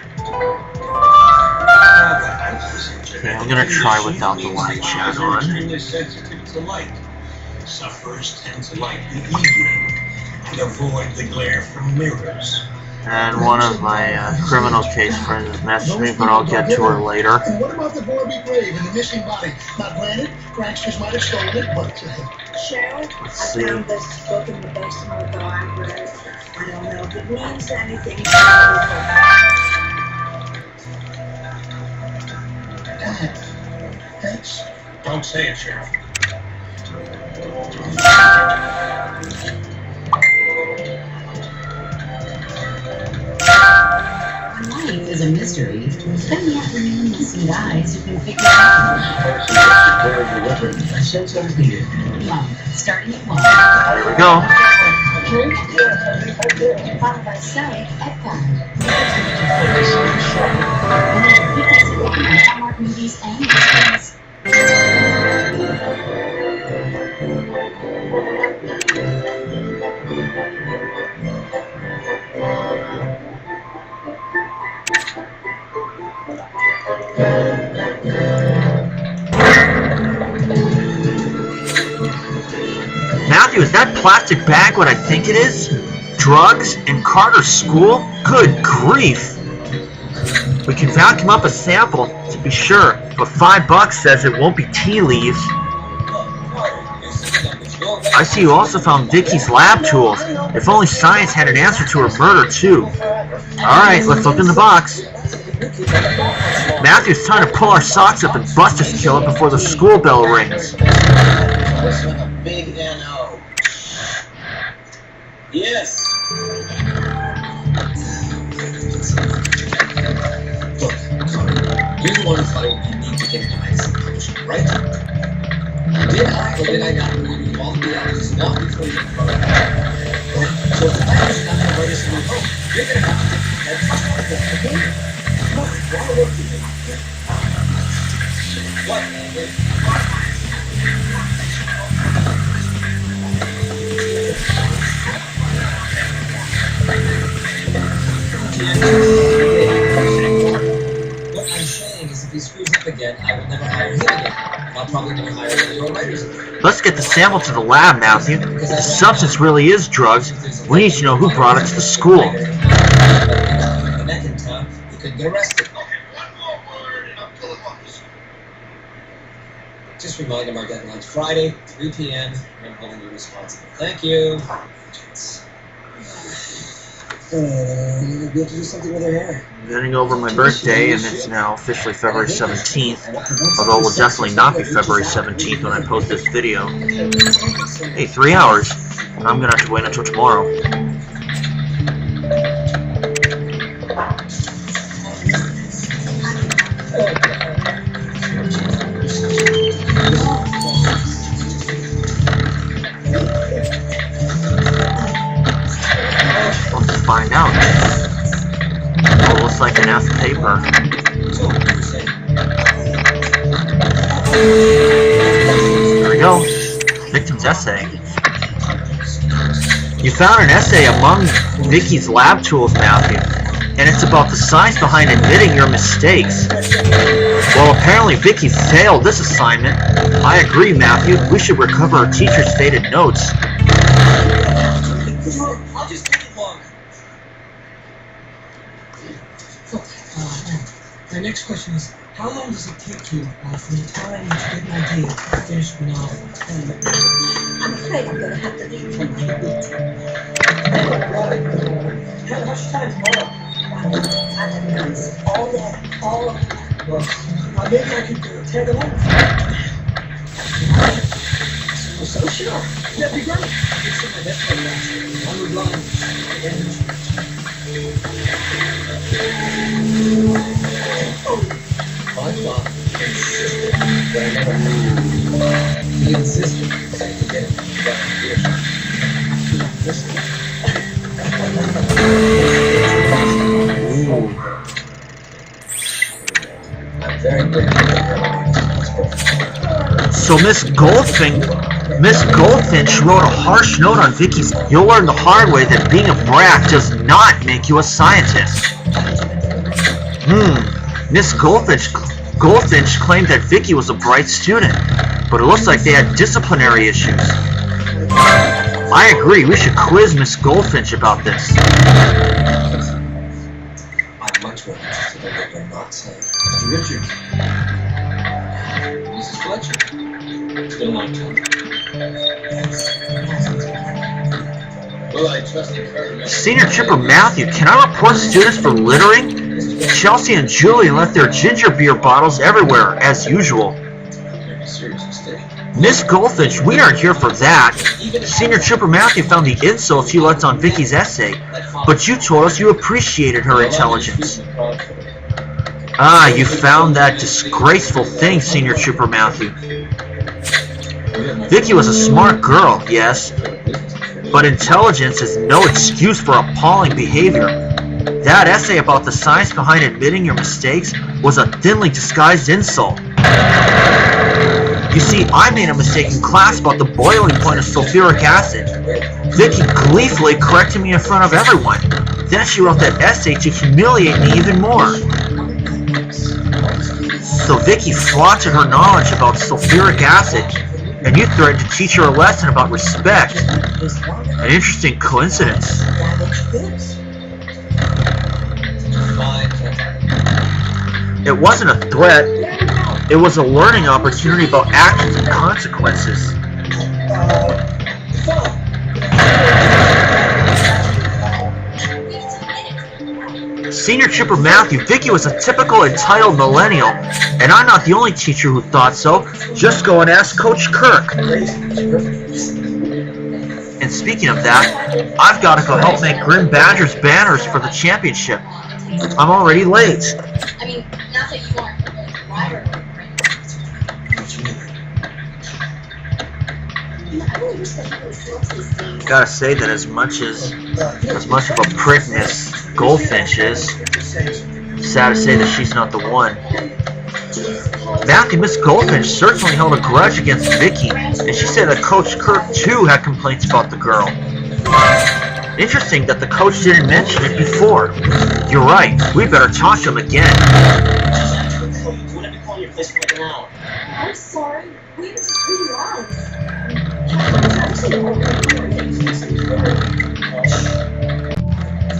Okay, I'm gonna try without the light chat on. Extremely sensitive to light. Sufferers tend to like the evening and avoid the glare from mirrors. And one of my criminal case friends has messaged me, but I'll get to her later. And what about the boy Be Brave and the missing body? Not granted, pranksters might have stolen it, but... Sheriff, I found this book in the basement of the library. I don't know if it means anything to you. Thanks. Don't say it, Sheriff. Life is a mystery, but yet when you see eyes, you can figure it out. Love, starting at 1. There we go. Found by sight at 5. Hallmark movies and mysteries. Matthew, is that plastic bag what I think it is? Drugs in Carter's school? Good grief! We can vacuum up a sample, to be sure, but $5 says it won't be tea leaves. I see you also found Vicky's lab tools. If only science had an answer to her murder, too. Alright, let's look in the box. Matthew's trying to pull our socks up and bust this killer before the school bell rings. Big N-O. Yes. Look, you're the one who thought it would be neat to get into medicine publishing, right? Did I or did I not warn you all the way out of this long before you get So if the plan is not the latest in the book, you're going to have to get your head first on the okay? Come on, want to work with you. What? What I'm saying is if he screws up camp again, I will never hire him again. I'll probably never hire one of your writers again. Let's get the sample to the lab, Matthew. If the substance really is drugs, we need to know who brought it to the school. But if he met in town, he could get arrested. Just remind him our deadline's Friday, 3 p.m. I'm holding you responsible. Thank you. You'll be able to do something with her hair. I'm getting over my birthday, and it's now officially February 17th, although it will definitely not be February 17th when I post this video. Hey, 3 hours. I'm gonna have to wait until tomorrow. Let's find out. Oh, looks like an F paper. There we go. Victim's essay. You found an essay among Vicky's lab tools, Matthew, and it's about the science behind admitting your mistakes. Well, apparently Vicky failed this assignment. I agree, Matthew. We should recover our teacher's faded notes. I'll just take it long. My next question is, how long does it take you from the time you get an idea to finish the novel? I'm afraid I'm going to have to leave for my week. How much time tomorrow? I have notes all day, all of them. Well, maybe I could tag along. So sure. That'd be great. It's my best friend last. One would run. My father insisted that I never had it. He insisted that I could get it back here. I'm very grateful. So Miss Goldfinch wrote a harsh note on Vicky's. You'll learn the hard way that being a brat does not make you a scientist. Miss Goldfinch claimed that Vicky was a bright student, but it looks like they had disciplinary issues. I agree, we should quiz Miss Goldfinch about this. I'm much more interested in what you're not saying. Mr. Richard. Mrs. Fletcher. It's been a long time. Well, I trust her. Senior Trooper Matthew, can I report students for littering? Chelsea and Julie left their ginger beer bottles everywhere, as usual. Miss Goldfinch, we aren't here for that. Senior Trooper Matthew found the insults you left on Vicky's essay, but you told us you appreciated her intelligence. Ah, you found that disgraceful thing, Senior Trooper Matthew. Vicky was a smart girl, yes, but intelligence is no excuse for appalling behavior. That essay about the science behind admitting your mistakes was a thinly disguised insult. You see, I made a mistake in class about the boiling point of sulfuric acid. Vicky gleefully corrected me in front of everyone. Then she wrote that essay to humiliate me even more. So Vicky flaunted her knowledge about sulfuric acid, and you threatened to teach her a lesson about respect. An interesting coincidence. It wasn't a threat. It was a learning opportunity about actions and consequences. Senior Trooper Matthew, Vicky was a typical entitled millennial, and I'm not the only teacher who thought so. Just go and ask Coach Kirk. And speaking of that, I've got to go help make Grim Badger's banners for the championship. I'm already late. I mean, not that you aren't a writer. Gotta say that as much of a prick Miss Goldfinch is, sad to say that she's not the one. Matthew, Miss Goldfinch certainly held a grudge against Vicky, and she said that Coach Kirk too had complaints about the girl. Interesting that the coach didn't mention it before. You're right, we better talk to him again. now. I'm sorry. We were just reading lines.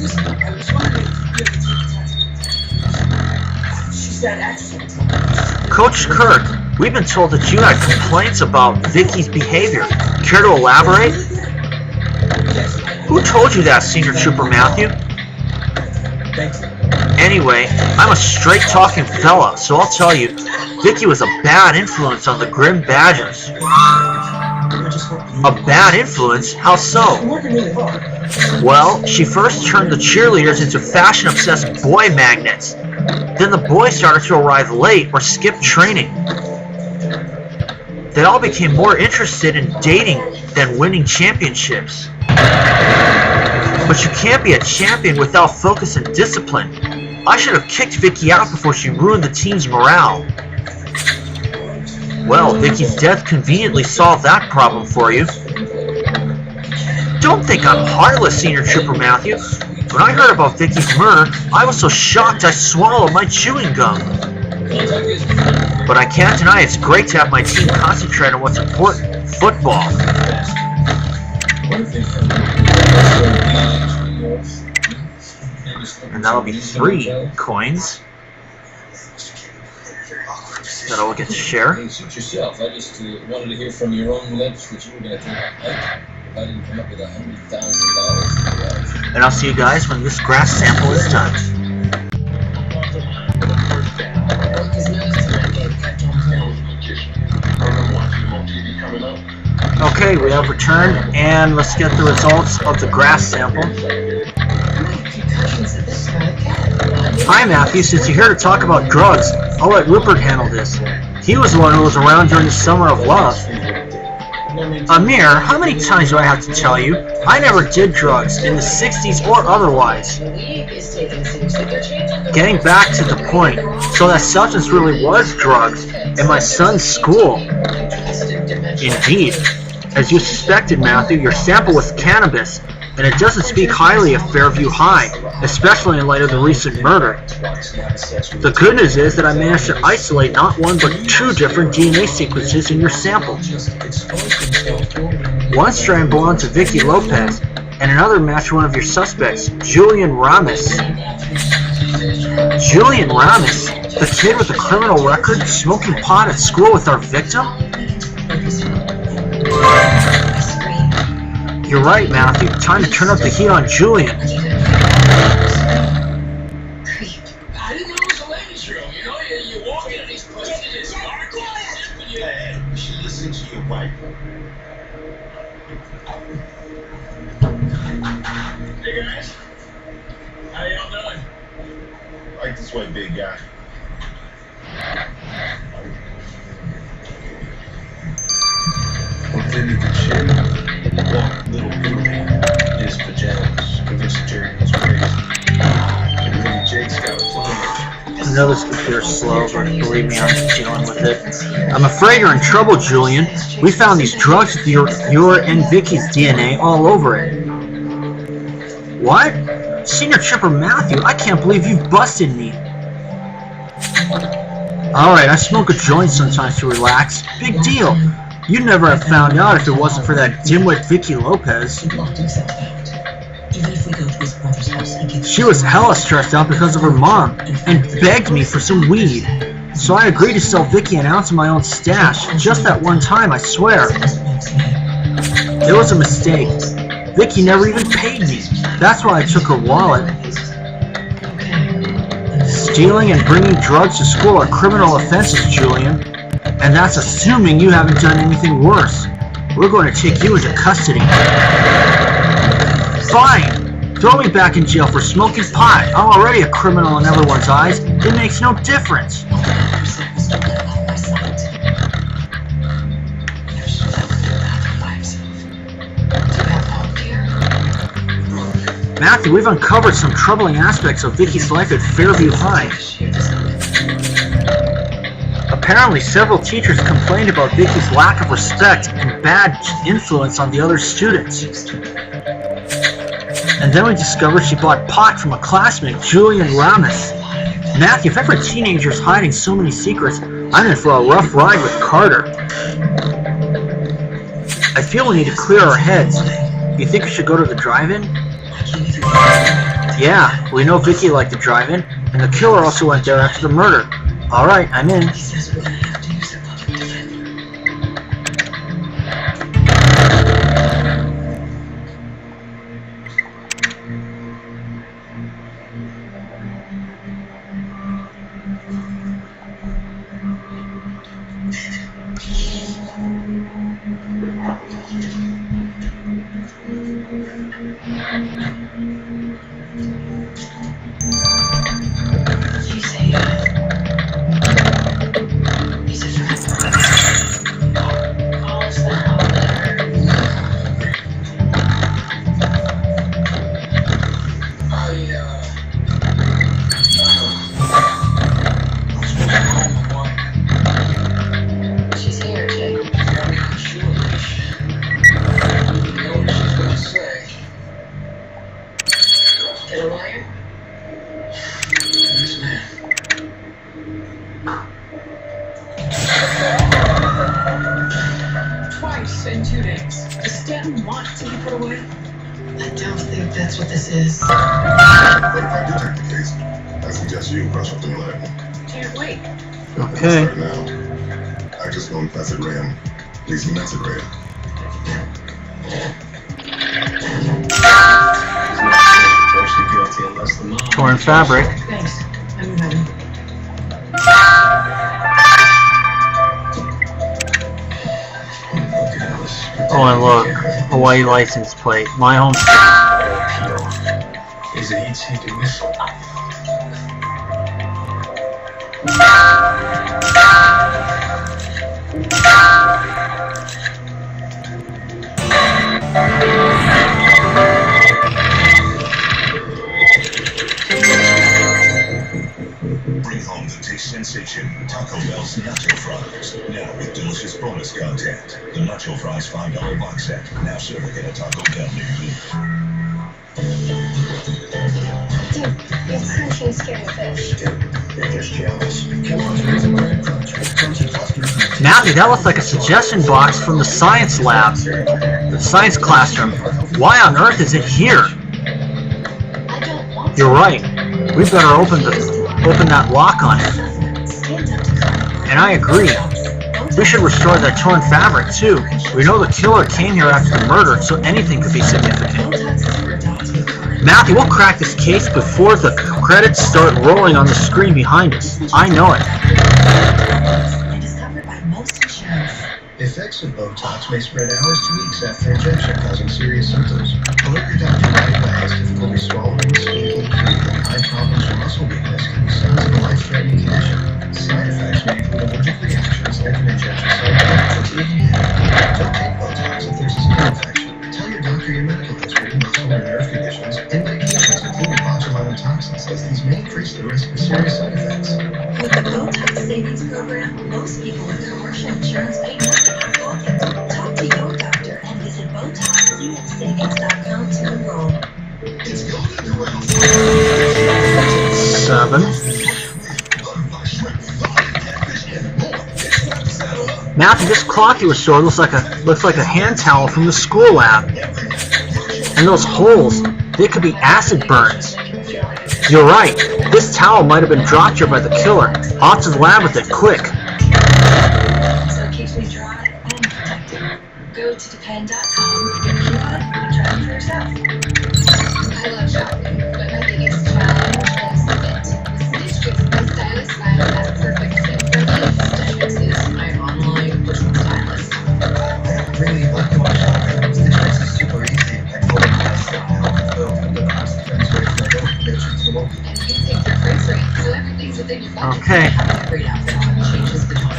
Listen, I was wondering if you could give it She's that actress. Coach Kirk, we've been told that you had complaints about Vicky's behavior. Care to elaborate? Who told you that, Senior Trooper Matthew? Anyway, I'm a straight-talking fella, so I'll tell you, Vicky was a bad influence on the Grim Badgers. A bad influence? How so? Well, she first turned the cheerleaders into fashion-obsessed boy magnets. Then the boys started to arrive late or skip training. They all became more interested in dating than winning championships. But you can't be a champion without focus and discipline. I should have kicked Vicky out before she ruined the team's morale. Well, Vicky's death conveniently solved that problem for you. Don't think I'm heartless, Senior Trooper Matthew. When I heard about Vicky's murder, I was so shocked I swallowed my chewing gum. But I can't deny it's great to have my team concentrate on what's important, football. And that'll be 3 coins that I'll get to share. Suit yourself. I just wanted to hear from your own lips that you were going to take a hike. I didn't come up with $100,000. And I'll see you guys when this grass sample is done. Okay, we have returned, and let's get the results of the grass sample. Hi Matthew, since you're here to talk about drugs, I'll let Rupert handle this. He was the one who was around during the Summer of Love. Amir, how many times do I have to tell you? I never did drugs, in the 60s or otherwise. Getting back to the point, so that substance really was drugs in my son's school. Indeed. As you suspected, Matthew, your sample was cannabis, and it doesn't speak highly of Fairview High, especially in light of the recent murder. The good news is that I managed to isolate not one but 2 different DNA sequences in your sample. One strand belonged to Vicky Lopez, and another matched one of your suspects, Julian Ramis. Julian Ramis? The kid with a criminal record smoking pot at school with our victim? You're right, Matthew. Time to turn up the heat on Julian. I didn't know it was a ladies' room. You know, you walk into these places, it's dark, and you should listen to your wife. Hey guys, how y'all doing? Right this way, big guy. One thing you can share, walk little Billy in his pajamas, convinced Jerry was crazy. And then Jake's got a plan. I know this computer's slow, but believe me, I'm dealing with it. I'm afraid you're in trouble, Julian. We found these drugs with your and Vicky's DNA all over it. What? Senior Trooper Matthew, I can't believe you've busted me. Alright, I smoke a joint sometimes to relax. Big deal. You'd never have found out if it wasn't for that dimwit Vicky Lopez. She was hella stressed out because of her mom, and begged me for some weed. So I agreed to sell Vicky an ounce of my own stash, just that one time, I swear. It was a mistake. Vicky never even paid me. That's why I took her wallet. Stealing and bringing drugs to school are criminal offenses, Julian. And that's assuming you haven't done anything worse. We're going to take you into custody. Fine! Throw me back in jail for smoking pot. I'm already a criminal in everyone's eyes. It makes no difference. Matthew, we've uncovered some troubling aspects of Vicky's life at Fairview High. Apparently, several teachers complained about Vicky's lack of respect and bad influence on the other students. And then we discovered she bought pot from a classmate, Julian Ramis. Matthew, if every teenager is hiding so many secrets, I'm in for a rough ride with Carter. I feel we need to clear our heads. You think we should go to the drive-in? Yeah, we know Vicky liked the drive-in, and the killer also went there after the murder. Alright, I'm in. Twice in 2 days. Does Stanton want to be put away? I don't think that's what this is. But if I do take the case, I suggest you brush up the mud. Can't wait. Okay. Start now. I just go and pass it Ram. Please mess it Ram. Torn fabric. Thanks. I'm ready. Oh, and look, Hawaii license plate. My home state. Is a heat-seeking missile. Bring home the taste sensation, Taco Bell's Nacho Fries. Now with delicious bonus content. The Nacho Fries $5 box set. Now served at a Taco Bell near you. Dude, it's crunchy and scary fish. They're just jealous. Kellogg's Raisin Bran Crunch with crunchy clusters. Matthew, that looks like a suggestion box from the science lab. The science classroom. Why on earth is it here? I don't want You're right. We better open that lock on it. And I agree. We should restore that torn fabric too. We know the killer came here after the murder, so anything could be significant. Matthew, we'll crack this case before the credits start rolling on the screen behind us. I know it. And is covered by most insurance. Effects of Botox may spread hours to weeks after injection, causing serious symptoms. Alert your doctor right away as difficulty swallowing, speaking, breathing, eye problems, or muscle weakness can be signs of a life-threatening condition. Side effects may include allergic reactions after injection site pain, fatigue, and headache. Don't take Botox if there's a skin infection. Tell your doctor your medical history, muscle or nerve conditions, and medications including botulinum toxins, as these may increase the risk of serious side effects. With the Botox Savings Program, most people with commercial insurance pay nothing out of pocket. Talk to your doctor and visit BotoxCSavings.com to enroll. It's going to do 7. Matthew, this cloth you restored looks like a hand towel from the school lab. And those holes, they could be acid burns. You're right. This towel might have been dropped here by the killer. Off to the lab with it, quick. So it keeps me dry and protected. Go to Depend.com, get a coupon, and try it for yourself. I love shopping, but my biggest challenge is the fit. Stitch Fix by Stylist finds that perfect fit for me. Stitch Fix is my online personal stylist. I don't really like going shopping. Stitch Fix is super easy. I go to my site to help you build the best friends with my notifications to local. And you take your price rate, so everything's within your budget. Okay. Having a great outfit on changes the tone.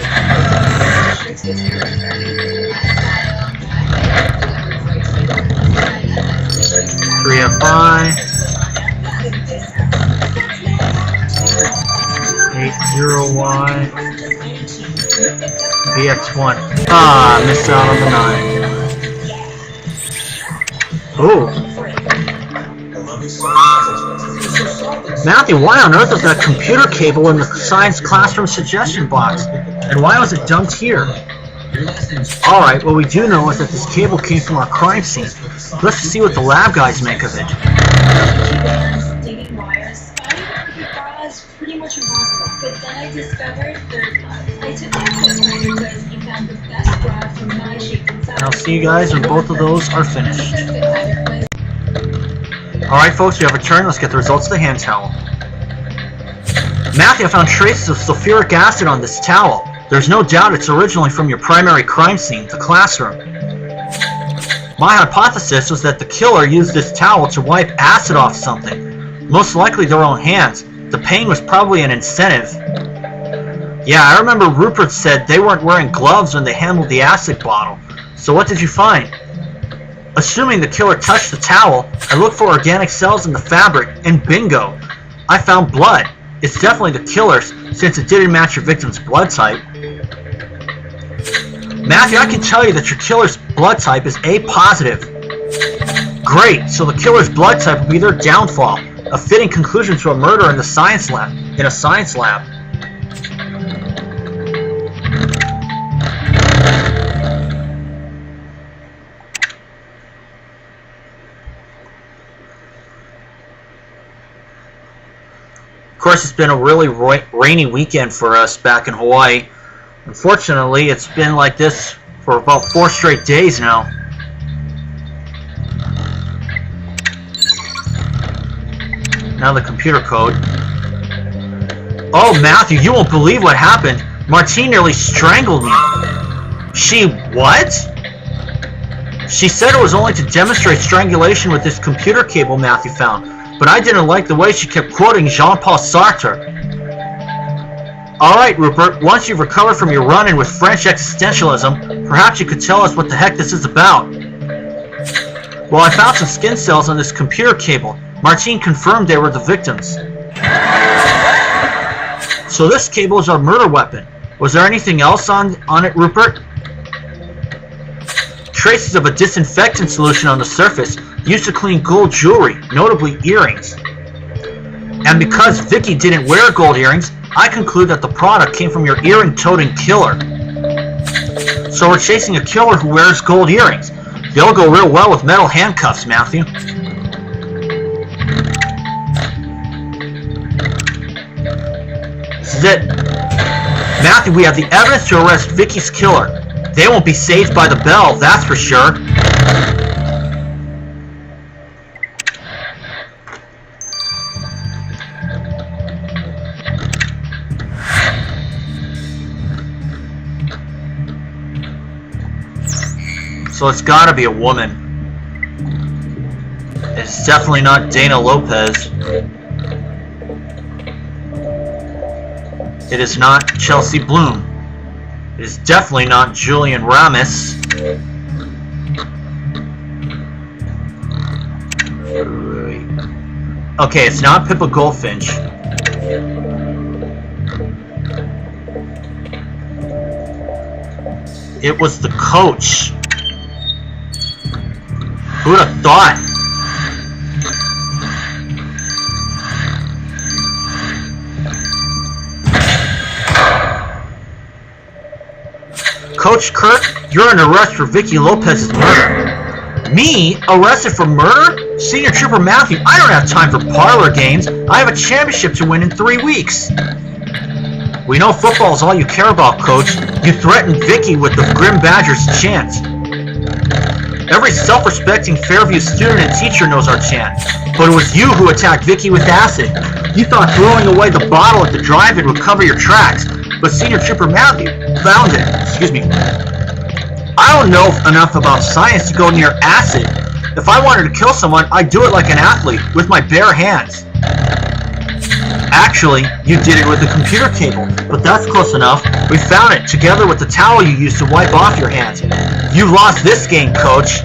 Stitch Fix gives you a variety. My style, my fit, delivered right to your door. I got that Stitch Fix. 3FI. 80Y. BX1. Ah, missed out on the 9. Oh. Matthew, why on earth is that computer cable in the science classroom suggestion box? And why was it dumped here? Alright, what we do know is that this cable came from our crime scene. Let's see what the lab guys make of it. Digging wires, finding the bra is pretty much impossible. But then I discovered third love. I took that course because he found the best bra for my shape and size. And I'll see you guys when both of those are finished. Alright folks, we have returned. Let's get the results of the hand towel. Matthew, I found traces of sulfuric acid on this towel. There's no doubt it's originally from your primary crime scene, the classroom. My hypothesis was that the killer used this towel to wipe acid off something, most likely their own hands. The pain was probably an incentive. Yeah, I remember Rupert said they weren't wearing gloves when they handled the acid bottle. So what did you find? Assuming the killer touched the towel, I looked for organic cells in the fabric, and bingo! I found blood. It's definitely the killer's, since it didn't match your victim's blood type. Matthew, I can tell you that your killer's blood type is A positive. Great, so the killer's blood type will be their downfall. A fitting conclusion to a murder in a science lab. Of course, it's been a really rainy weekend for us back in Hawaii. Unfortunately, it's been like this for about 4 straight days now. Now the computer code. Oh, Matthew, you won't believe what happened. Martine nearly strangled me. She what? She said it was only to demonstrate strangulation with this computer cable Matthew found. But I didn't like the way she kept quoting Jean-Paul Sartre. Alright, Rupert, once you've recovered from your run-in with French existentialism, perhaps you could tell us what the heck this is about. Well, I found some skin cells on this computer cable. Martine confirmed they were the victims. So this cable is our murder weapon. Was there anything else on it, Rupert? Traces of a disinfectant solution on the surface used to clean gold jewelry, notably earrings. And because Vicky didn't wear gold earrings, I conclude that the product came from your earring-toting killer. So we're chasing a killer who wears gold earrings. They'll go real well with metal handcuffs, Matthew. This is it. Matthew, we have the evidence to arrest Vicky's killer. They won't be saved by the bell, that's for sure. So it's gotta be a woman. It's definitely not Dana Lopez. It is not Chelsea Bloom. It is definitely not Julian Ramis. Okay, it's not Pippa Goldfinch. It was the coach. Who would have thought? Coach Kirk, you're under arrest for Vicky Lopez's murder. Me? Arrested for murder? Senior Trooper Matthew, I don't have time for parlor games. I have a championship to win in 3 weeks. We know football is all you care about, Coach. You threatened Vicky with the Grim Badgers chant. Every self-respecting Fairview student and teacher knows our chant. But it was you who attacked Vicky with acid. You thought throwing away the bottle at the drive-in would cover your tracks. But Senior Trooper Matthew found it. Excuse me. I don't know enough about science to go near acid. If I wanted to kill someone, I'd do it like an athlete, with my bare hands. Actually, you did it with the computer cable, but that's close enough. We found it, together with the towel you used to wipe off your hands. You lost this game, Coach.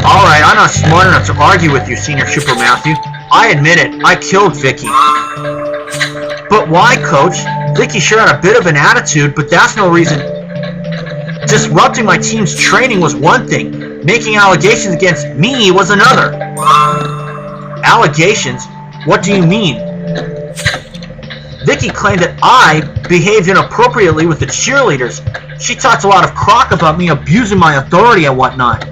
Alright, I'm not smart enough to argue with you, Senior Trooper Matthew. I admit it, I killed Vicky. But why, Coach? Vicky sure had a bit of an attitude, but that's no reason. Disrupting my team's training was one thing. Making allegations against me was another. Allegations? What do you mean? Vicky claimed that I behaved inappropriately with the cheerleaders. She talked a lot of crock about me abusing my authority and whatnot.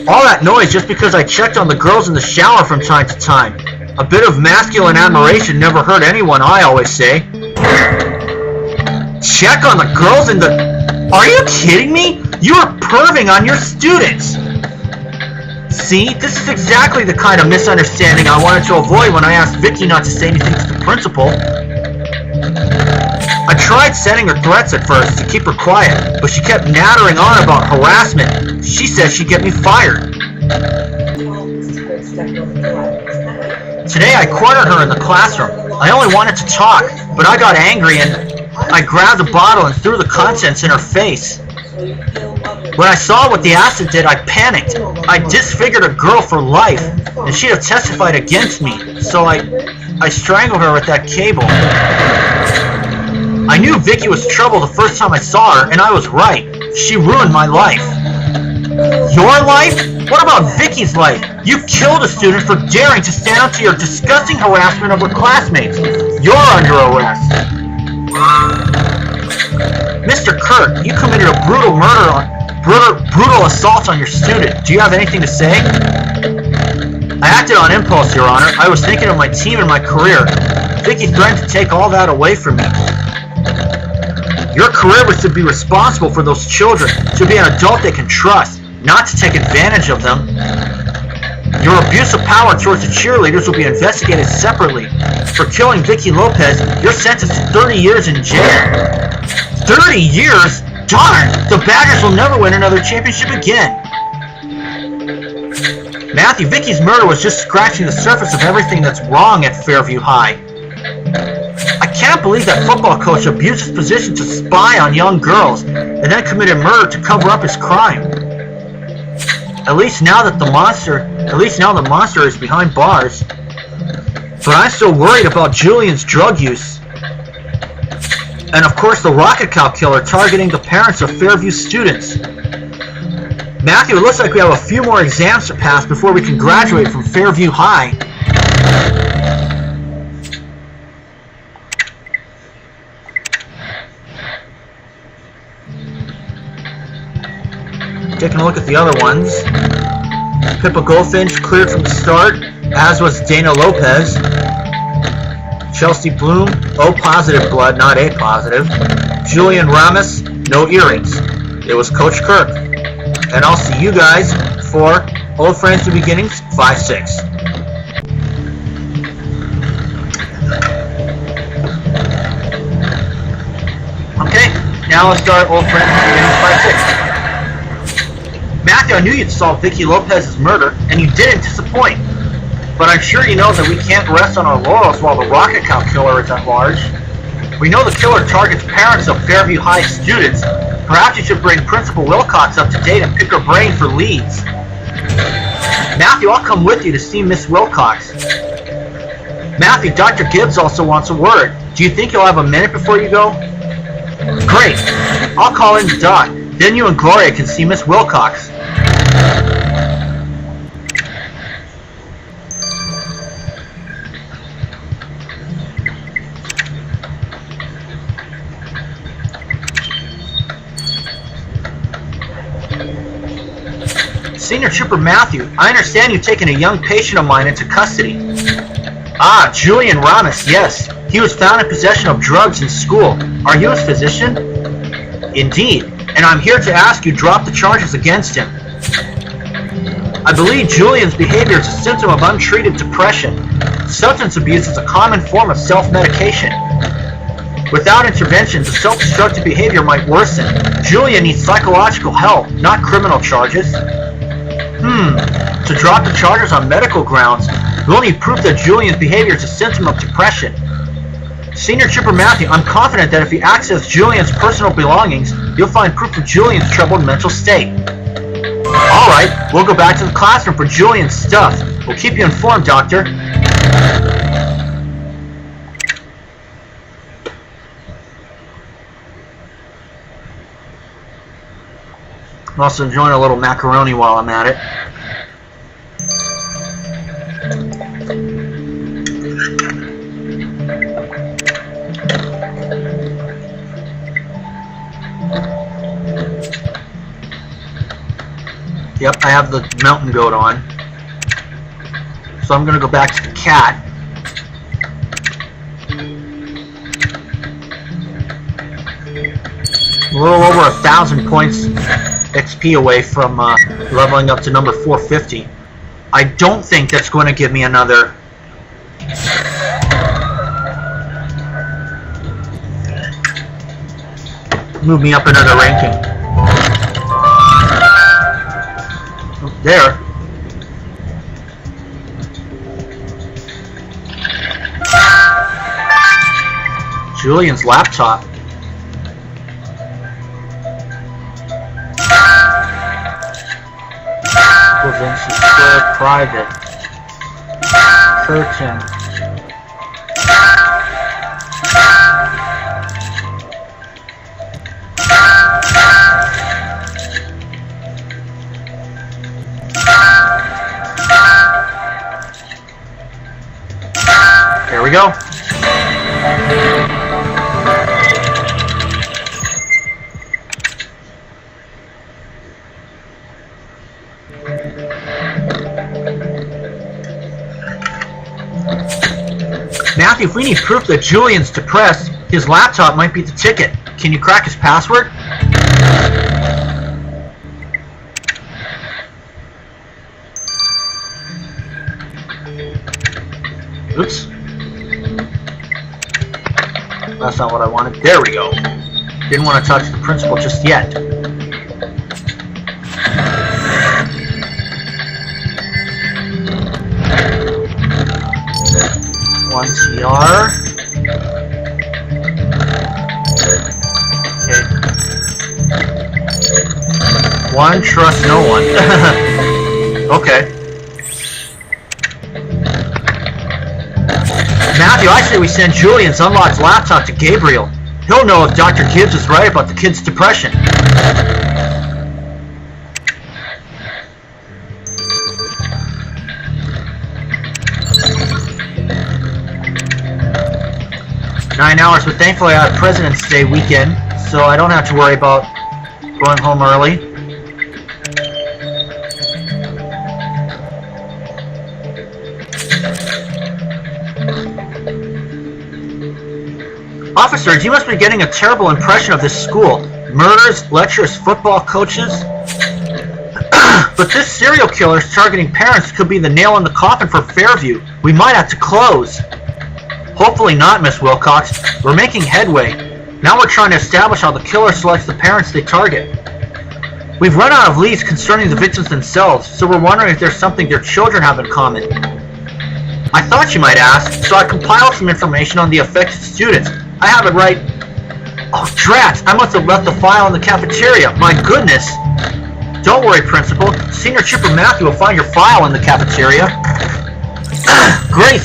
All that noise just because I checked on the girls in the shower from time to time. A bit of masculine admiration never hurt anyone, I always say. Check on the girls in the... Are you kidding me? You are perving on your students! See, this is exactly the kind of misunderstanding I wanted to avoid when I asked Vicky not to say anything to the principal. I tried sending her threats at first to keep her quiet, but she kept nattering on about harassment. She said she'd get me fired. Today I cornered her in the classroom. I only wanted to talk, but I got angry and I grabbed a bottle and threw the contents in her face. When I saw what the acid did, I panicked. I disfigured a girl for life, and she'd have testified against me, so I strangled her with that cable. I knew Vicky was trouble the first time I saw her, and I was right. She ruined my life. Your life? What about Vicky's life? You killed a student for daring to stand up to your disgusting harassment of her classmates. You're under arrest. Mr. Kirk, you committed a brutal assault on your student. Do you have anything to say? I acted on impulse, Your Honor. I was thinking of my team and my career. Vicky threatened to take all that away from me. Your career was to be responsible for those children, to be an adult they can trust, not to take advantage of them. Your abuse of power towards the cheerleaders will be investigated separately. For killing Vicky Lopez, you're sentenced to 30 years in jail. 30 years? Darn! The Badgers will never win another championship again. Matthew, Vicky's murder was just scratching the surface of everything that's wrong at Fairview High. I can't believe that football coach abused his position to spy on young girls and then committed murder to cover up his crime. At least now the monster is behind bars. But I'm still worried about Julian's drug use. And of course the Rocket Cow killer targeting the parents of Fairview students. Matthew, it looks like we have a few more exams to pass before we can graduate from Fairview High. Taking a look at the other ones. Pippa Goldfinch cleared from the start, as was Dana Lopez. Chelsea Bloom, O positive blood, not A positive. Julian Ramos, no earrings. It was Coach Kirk. And I'll see you guys for Old Friends New Beginnings 5-6. Okay, now let's start Old Friends New Beginnings 5-6. Matthew, I knew you'd solve Vicky Lopez's murder, and you didn't disappoint. But I'm sure you know that we can't rest on our laurels while the Rocket Cow killer is at large. We know the killer targets parents of Fairview High students. Perhaps you should bring Principal Wilcox up to date and pick her brain for leads. Matthew, I'll come with you to see Miss Wilcox. Matthew, Dr. Gibbs also wants a word. Do you think you'll have a minute before you go? Great. I'll call in the Doc. Then you and Gloria can see Miss Wilcox. Senior Trooper Matthew, I understand you've taken a young patient of mine into custody. Ah, Julian Ramos, yes. He was found in possession of drugs in school. Are you his physician? Indeed, and I'm here to ask you drop the charges against him. I believe Julian's behavior is a symptom of untreated depression. Substance abuse is a common form of self-medication. Without intervention, the self-destructive behavior might worsen. Julian needs psychological help, not criminal charges. To drop the charges on medical grounds will only prove that Julian's behavior is a symptom of depression. Senior Trooper Matthew, I'm confident that if you access Julian's personal belongings, you'll find proof of Julian's troubled mental state. Alright, we'll go back to the classroom for Julian's stuff. We'll keep you informed, Doctor. I'm also enjoying a little macaroni while I'm at it. Yep, I have the mountain goat on. So I'm going to go back to the cat. A little over 1,000 points XP away from leveling up to number 450. I don't think that's going to give me another... move me up another ranking. Oh, there. Julian's laptop. Vinci Square Private. Curtain. There we go. Matthew, if we need proof that Julian's depressed, his laptop might be the ticket. Can you crack his password? Oops. That's not what I wanted. There we go. Didn't want to touch the principal just yet. One CR. Okay. One, trust no one. Okay. Matthew, I say we send Julian's unlocked laptop to Gabriel. He'll know if Dr. Gibbs is right about the kid's depression. "9 hours, but thankfully I have President's Day weekend, so I don't have to worry about going home early." "Officers, you must be getting a terrible impression of this school. Murders, lecturers, football coaches. But this serial killer is targeting parents could be the nail in the coffin for Fairview. We might have to close." "Hopefully not, Miss Wilcox. We're making headway. Now we're trying to establish how the killer selects the parents they target. We've run out of leads concerning the victims themselves, so we're wondering if there's something their children have in common. I thought you might ask, so I compiled some information on the affected students. I have it right... Oh, drat! I must have left the file in the cafeteria. My goodness! Don't worry, Principal. Senior Trooper Matthew will find your file in the cafeteria." Great!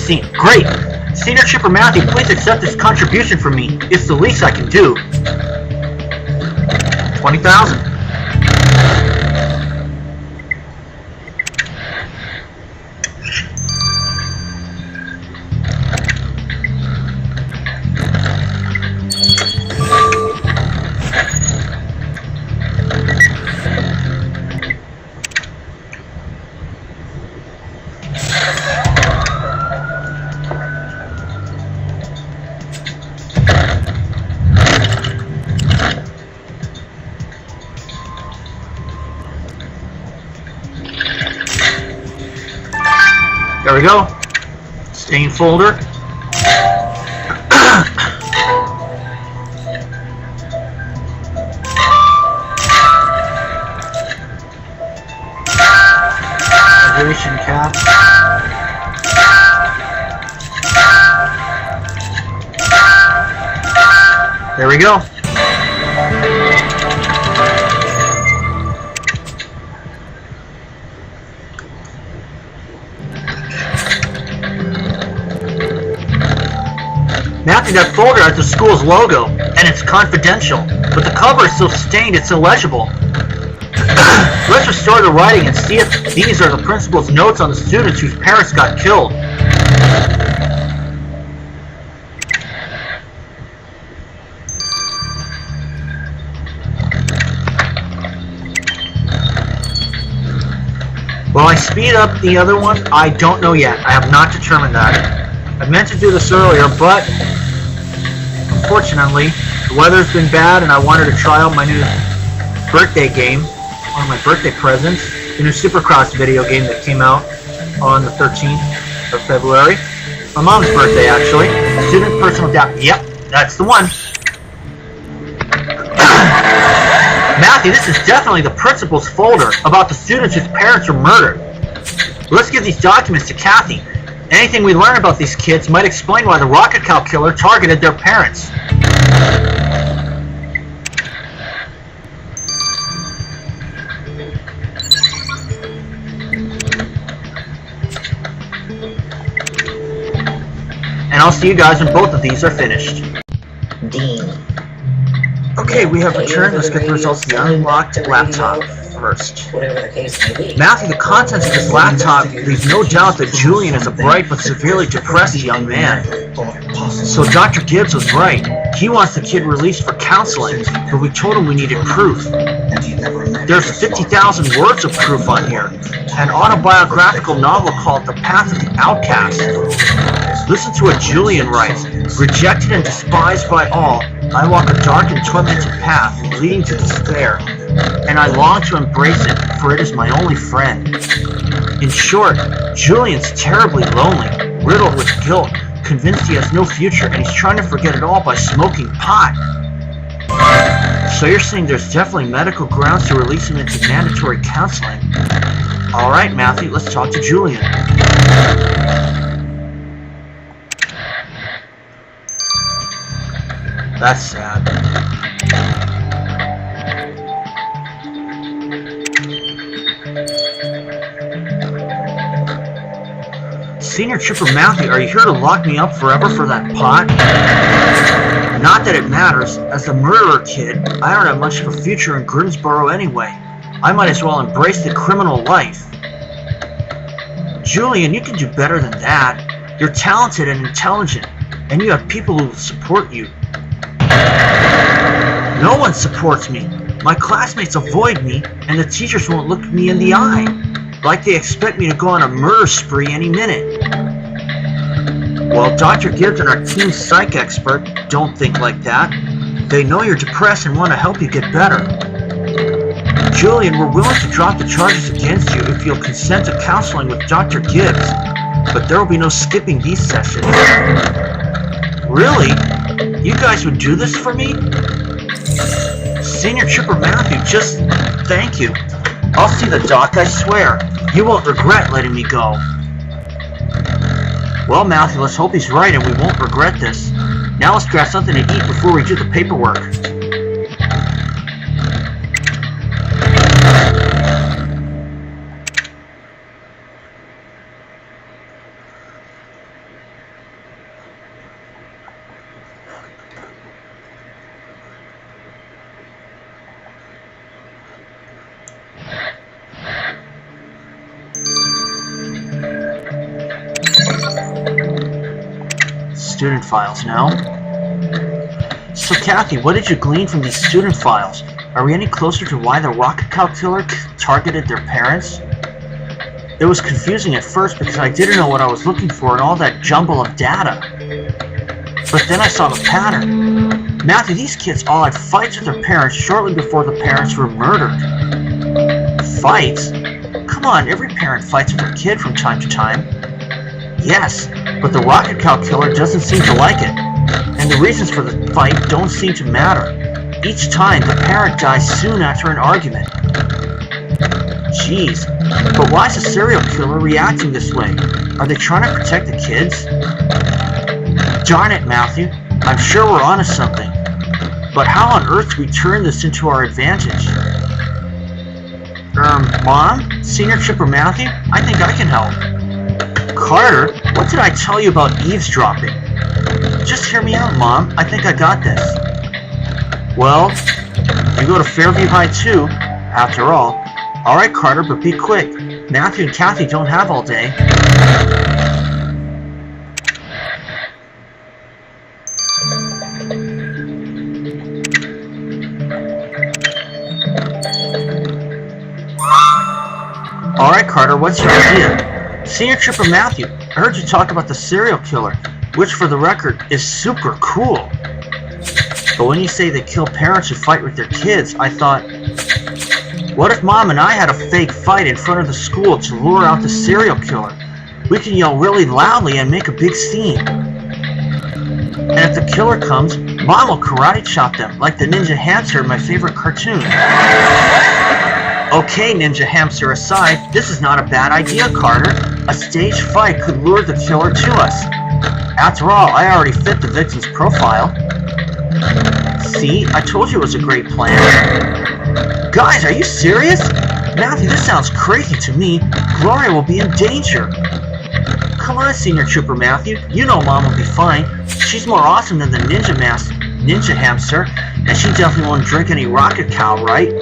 Senior Trooper Matthew, please accept this contribution from me. It's the least I can do. 20,000. There we go. Stain folder. Hydration cap. There we go. Matthew, that folder has the school's logo, and it's confidential, but the cover is so stained it's illegible. Let's restore the writing and see if these are the principal's notes on the students whose parents got killed. Will I speed up the other one? I don't know yet. I have not determined that. I meant to do this earlier, but unfortunately, the weather's been bad and I wanted to try out my new birthday game, one of my birthday presents, the new Supercross video game that came out on the 13th of February. My mom's birthday, actually. Student personal data. Yep, that's the one. Matthew, this is definitely the principal's folder about the students whose parents were murdered. Let's give these documents to Kathy. Anything we learn about these kids might explain why the Rocket Cow killer targeted their parents. And I'll see you guys when both of these are finished. Dean. Okay, we have returned. Let's get the results of the unlocked laptop first. Whatever the case may be. Matthew, the contents of this laptop leave no doubt that Julian is a bright but severely depressed young man. So Dr. Gibbs was right. He wants the kid released for counseling, but we told him we needed proof. There's 50,000 words of proof on here. An autobiographical novel called The Path of the Outcast. Listen to what Julian writes. Rejected and despised by all, I walk a dark and tormented path leading to despair, and I long to embrace it, for it is my only friend. In short, Julian's terribly lonely, riddled with guilt, convinced he has no future, and he's trying to forget it all by smoking pot. So you're saying there's definitely medical grounds to release him into mandatory counseling. Alright, Matthew, let's talk to Julian. That's sad. Senior Trooper Matthew, are you here to lock me up forever for that pot? Not that it matters. As the murderer kid, I don't have much of a future in Grimsboro anyway. I might as well embrace the criminal life. Julian, you can do better than that. You're talented and intelligent, and you have people who will support you. No one supports me. My classmates avoid me, and the teachers won't look me in the eye. Like they expect me to go on a murder spree any minute. Well, Dr. Gibbs and our team psych expert don't think like that. They know you're depressed and want to help you get better. Julian, we're willing to drop the charges against you if you'll consent to counseling with Dr. Gibbs, but there will be no skipping these sessions. Really? You guys would do this for me? Senior Trooper Matthew, just thank you. I'll see the doc, I swear. You won't regret letting me go. Well, Matthew, let's hope he's right and we won't regret this. Now let's grab something to eat before we do the paperwork. Student files now. So Kathy, what did you glean from these student files? Are we any closer to why the Rocket Cow killer targeted their parents? It was confusing at first because I didn't know what I was looking for in all that jumble of data. But then I saw the pattern. Matthew, these kids all had fights with their parents shortly before the parents were murdered. Fights? Come on, every parent fights with their kid from time to time. Yes, but the Rocket Cow killer doesn't seem to like it, and the reasons for the fight don't seem to matter. Each time, the parent dies soon after an argument. Jeez, but why is the serial killer reacting this way? Are they trying to protect the kids? Darn it, Matthew, I'm sure we're onto something. But how on earth do we turn this into our advantage? Mom? Senior Trooper Matthew? I think I can help. Carter, what did I tell you about eavesdropping? Just hear me out, Mom. I think I got this. Well, you go to Fairview High too, after all. Alright, Carter, but be quick. Matthew and Kathy don't have all day. Alright, Carter, what's your idea? Senior Trooper Matthew, I heard you talk about the serial killer, which for the record is super cool. But when you say they kill parents who fight with their kids, I thought, what if Mom and I had a fake fight in front of the school to lure out the serial killer? We can yell really loudly and make a big scene. And if the killer comes, Mom will karate chop them, like the Ninja Hamster in my favorite cartoon. Okay, Ninja Hamster aside, this is not a bad idea, Carter. A staged fight could lure the killer to us. After all, I already fit the victim's profile. See, I told you it was a great plan. Guys, are you serious? Matthew, this sounds crazy to me. Gloria will be in danger. Come on, Senior Trooper Matthew. You know Mom will be fine. She's more awesome than the Ninja Hamster, and she definitely won't drink any Rocket Cow, right?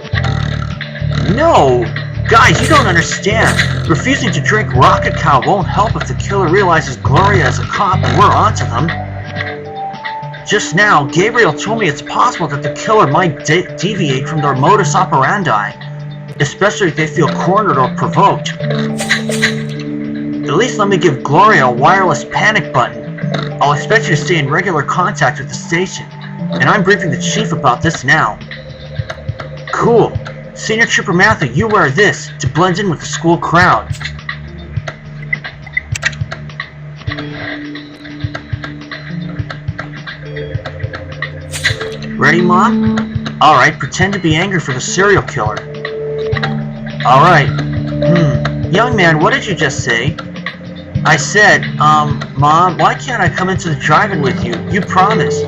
No! Guys, you don't understand. Refusing to drink Rocket Cow won't help if the killer realizes Gloria is a cop and we're onto them. Just now, Gabriel told me it's possible that the killer might deviate from their modus operandi, especially if they feel cornered or provoked. At least let me give Gloria a wireless panic button. I'll expect you to stay in regular contact with the station, and I'm briefing the chief about this now. Cool. Senior Trooper Matthew, you wear this to blend in with the school crowd. Ready, Mom? Alright, pretend to be angry for the serial killer. Alright. Young man, what did you just say? I said, Mom, why can't I come into the drive-in with you? You promised.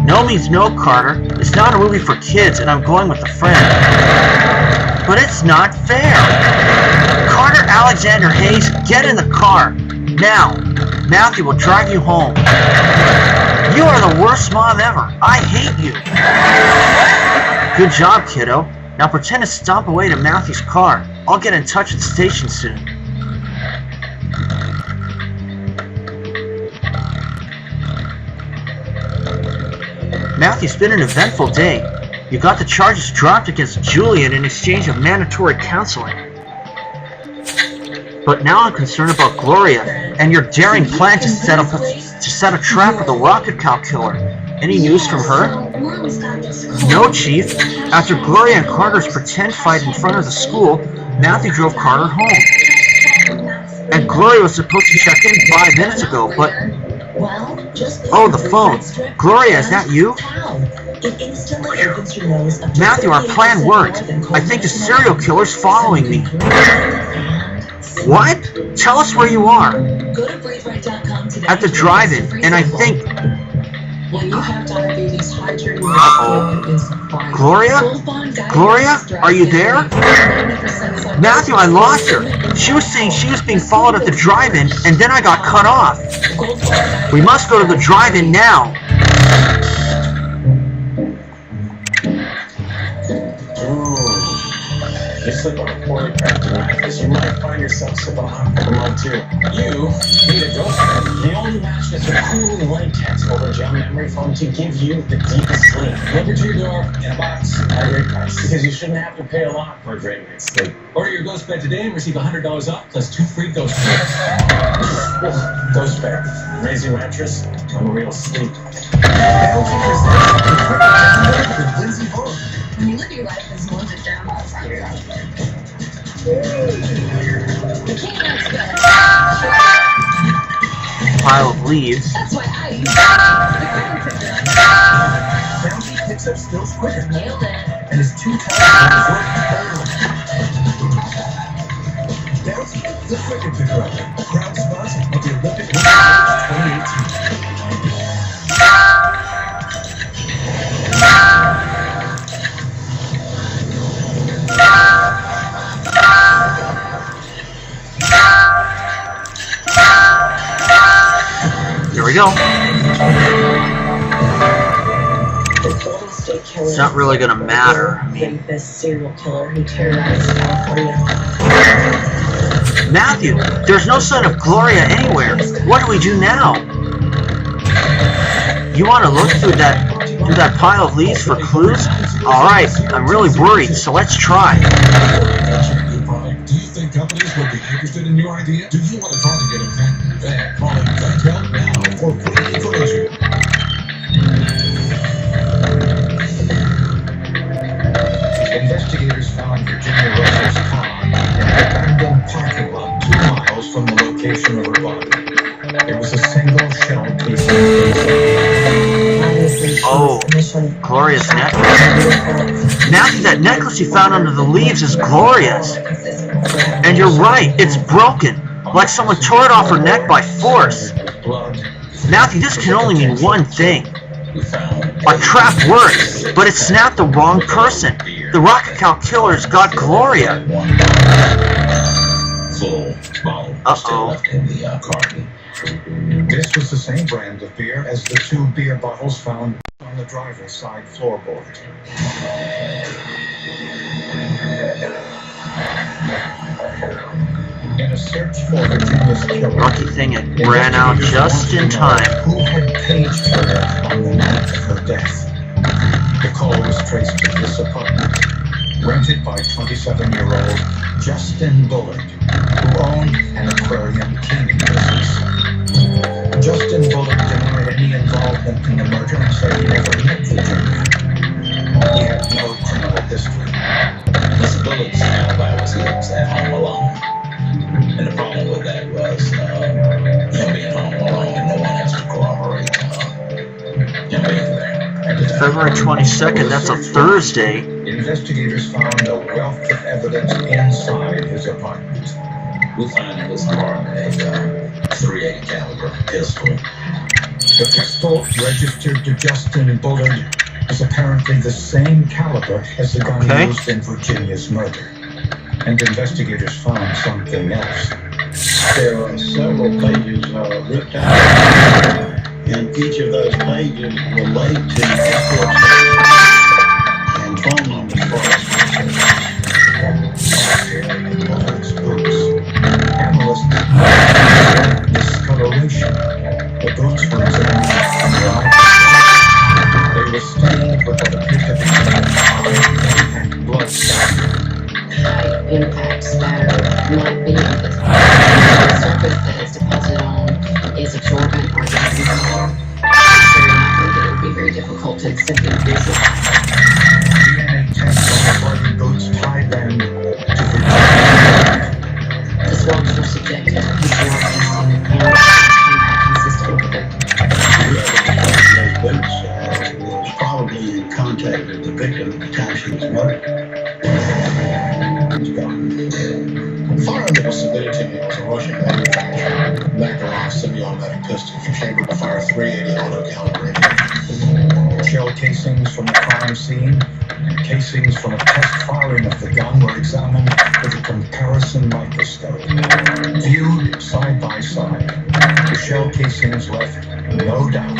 No means no, Carter. It's not a movie for kids, and I'm going with a friend. But it's not fair. Carter Alexander Hayes, get in the car. Now. Matthew will drive you home. You are the worst mom ever. I hate you. Good job, kiddo. Now pretend to stomp away to Matthew's car. I'll get in touch with the station soon. Matthew, it's been an eventful day. You got the charges dropped against Julian in exchange of mandatory counseling. But now I'm concerned about Gloria and your daring plan to set a trap for the Rocket Cow killer. Any news from her? No, Chief. After Gloria and Carter's pretend fight in front of the school, Matthew drove Carter home. And Gloria was supposed to check in 5 minutes ago, but... Oh, the phone. Gloria, is that you? Matthew, our plan worked. I think the serial killer's following me. What? Tell us where you are. At the drive-in, and I think... Gloria? Gloria? Are you there? Matthew, I lost her. She was saying she was being followed at the drive-in, and then I got cut off. We must go to the drive-in now. You slip on a poorly crafted knife, you might find yourself slipping on a hot mug too. You need a ghost pad. The only match that's a cool white text over gel memory foam to give you the deepest sleep. Delivered to your door in a box at a great price. Because you shouldn't have to pay a lot for a great night's sleep. Order your ghost bed today and receive $100 off plus 2 free ghost beds. Ghost bed. Raise your mattress to unreal sleep. When you live your life as more than downloads on your own. You can't expect. Pile of leaves. That's why I use the cricket picker. Bounty picks up skills quicker. Nailed it. And is 2 times more Bounty, the cricket picker up. A proud sponsor of the Olympic Winter Games 2018. Here we go. It's not really gonna matter. This serial killer who terrorized California. Matthew, there's no sign of Gloria anywhere. What do we do now? You want to look through that pile of leaves for clues? Alright, I'm really worried, so let's try. Do you think companies would be interested in your idea? Do you want to try to get a patent? Then call Inventel now for free information. Investigators found Virginia Russell's car in an abandoned parking lot 2 miles from the location of her body. It was a single shell casing. Oh, Gloria's necklace. Matthew, that necklace you found under the leaves is Gloria's. And you're right, it's broken. Like someone tore it off her neck by force. Matthew, this can only mean one thing. Our trap worked, but it snapped the wrong person. The Rocket Cow killer's got Gloria. Uh-oh. This was the same brand of beer as the 2 beer bottles found on the driver's side floorboard. In a search for Virginia's killer, lucky thing it ran out just in time. Who had paged her on the night of her death? The call was traced to this apartment, rented by 27-year-old Justin Bullard, who owned an aquarium cleaning business. Justin Bullard denied any involvement in the murder and said he never met Virginia. He had no criminal history. Mr. Bullard's alibi was he was at home alone. And the problem with that was him being home alone and no one else to corroborate him being there. February 22nd, that's a Thursday. Investigators found a wealth of evidence inside his apartment. We found in his apartment a .380 caliber pistol. The pistol registered to Justin Bullard is apparently the same caliber as the gun used in Virginia's murder. And investigators found something else. There are several pages ripped out, and each of those pages relate to airport and phone numbers for Analysts discoloration. The boots were examined and they were stained with what appeared to be high-impact blood spatter. High-impact spatter might be the surface that it's deposited on is absorbent or doesn't absorb. It's very likely that it would be very difficult to simply visualize. DNA tests on the bloody boots tied them to Virginia. The swabs were subjected to PCR testing and came back consistent with it. those boots was probably in contact with the victim at the time she was murdered. The firearm that was submitted to me was a Russian manufacturer, Makarov semi-automatic pistol, chambered to fire .380 auto-calibrated. Shell casings from the crime scene and casings from a test firing of the gun were examined with a comparison microscope. Viewed side by side, the shell casings left no doubt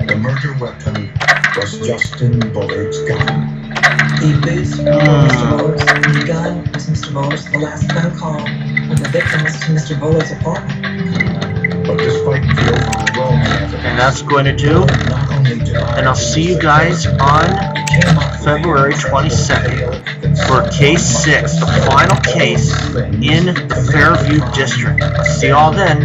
the murder weapon was Justin Bullard's gun. The boots were Mr. Bullard's, and the gun was Mr. Bullard's. The last phone call of the victim was to Mr. Bullard's apartment. But despite the overwhelming evidence, And that's going to do. And I'll see you guys on February 22nd for Case 6, the final case in the Fairview District. See y'all then.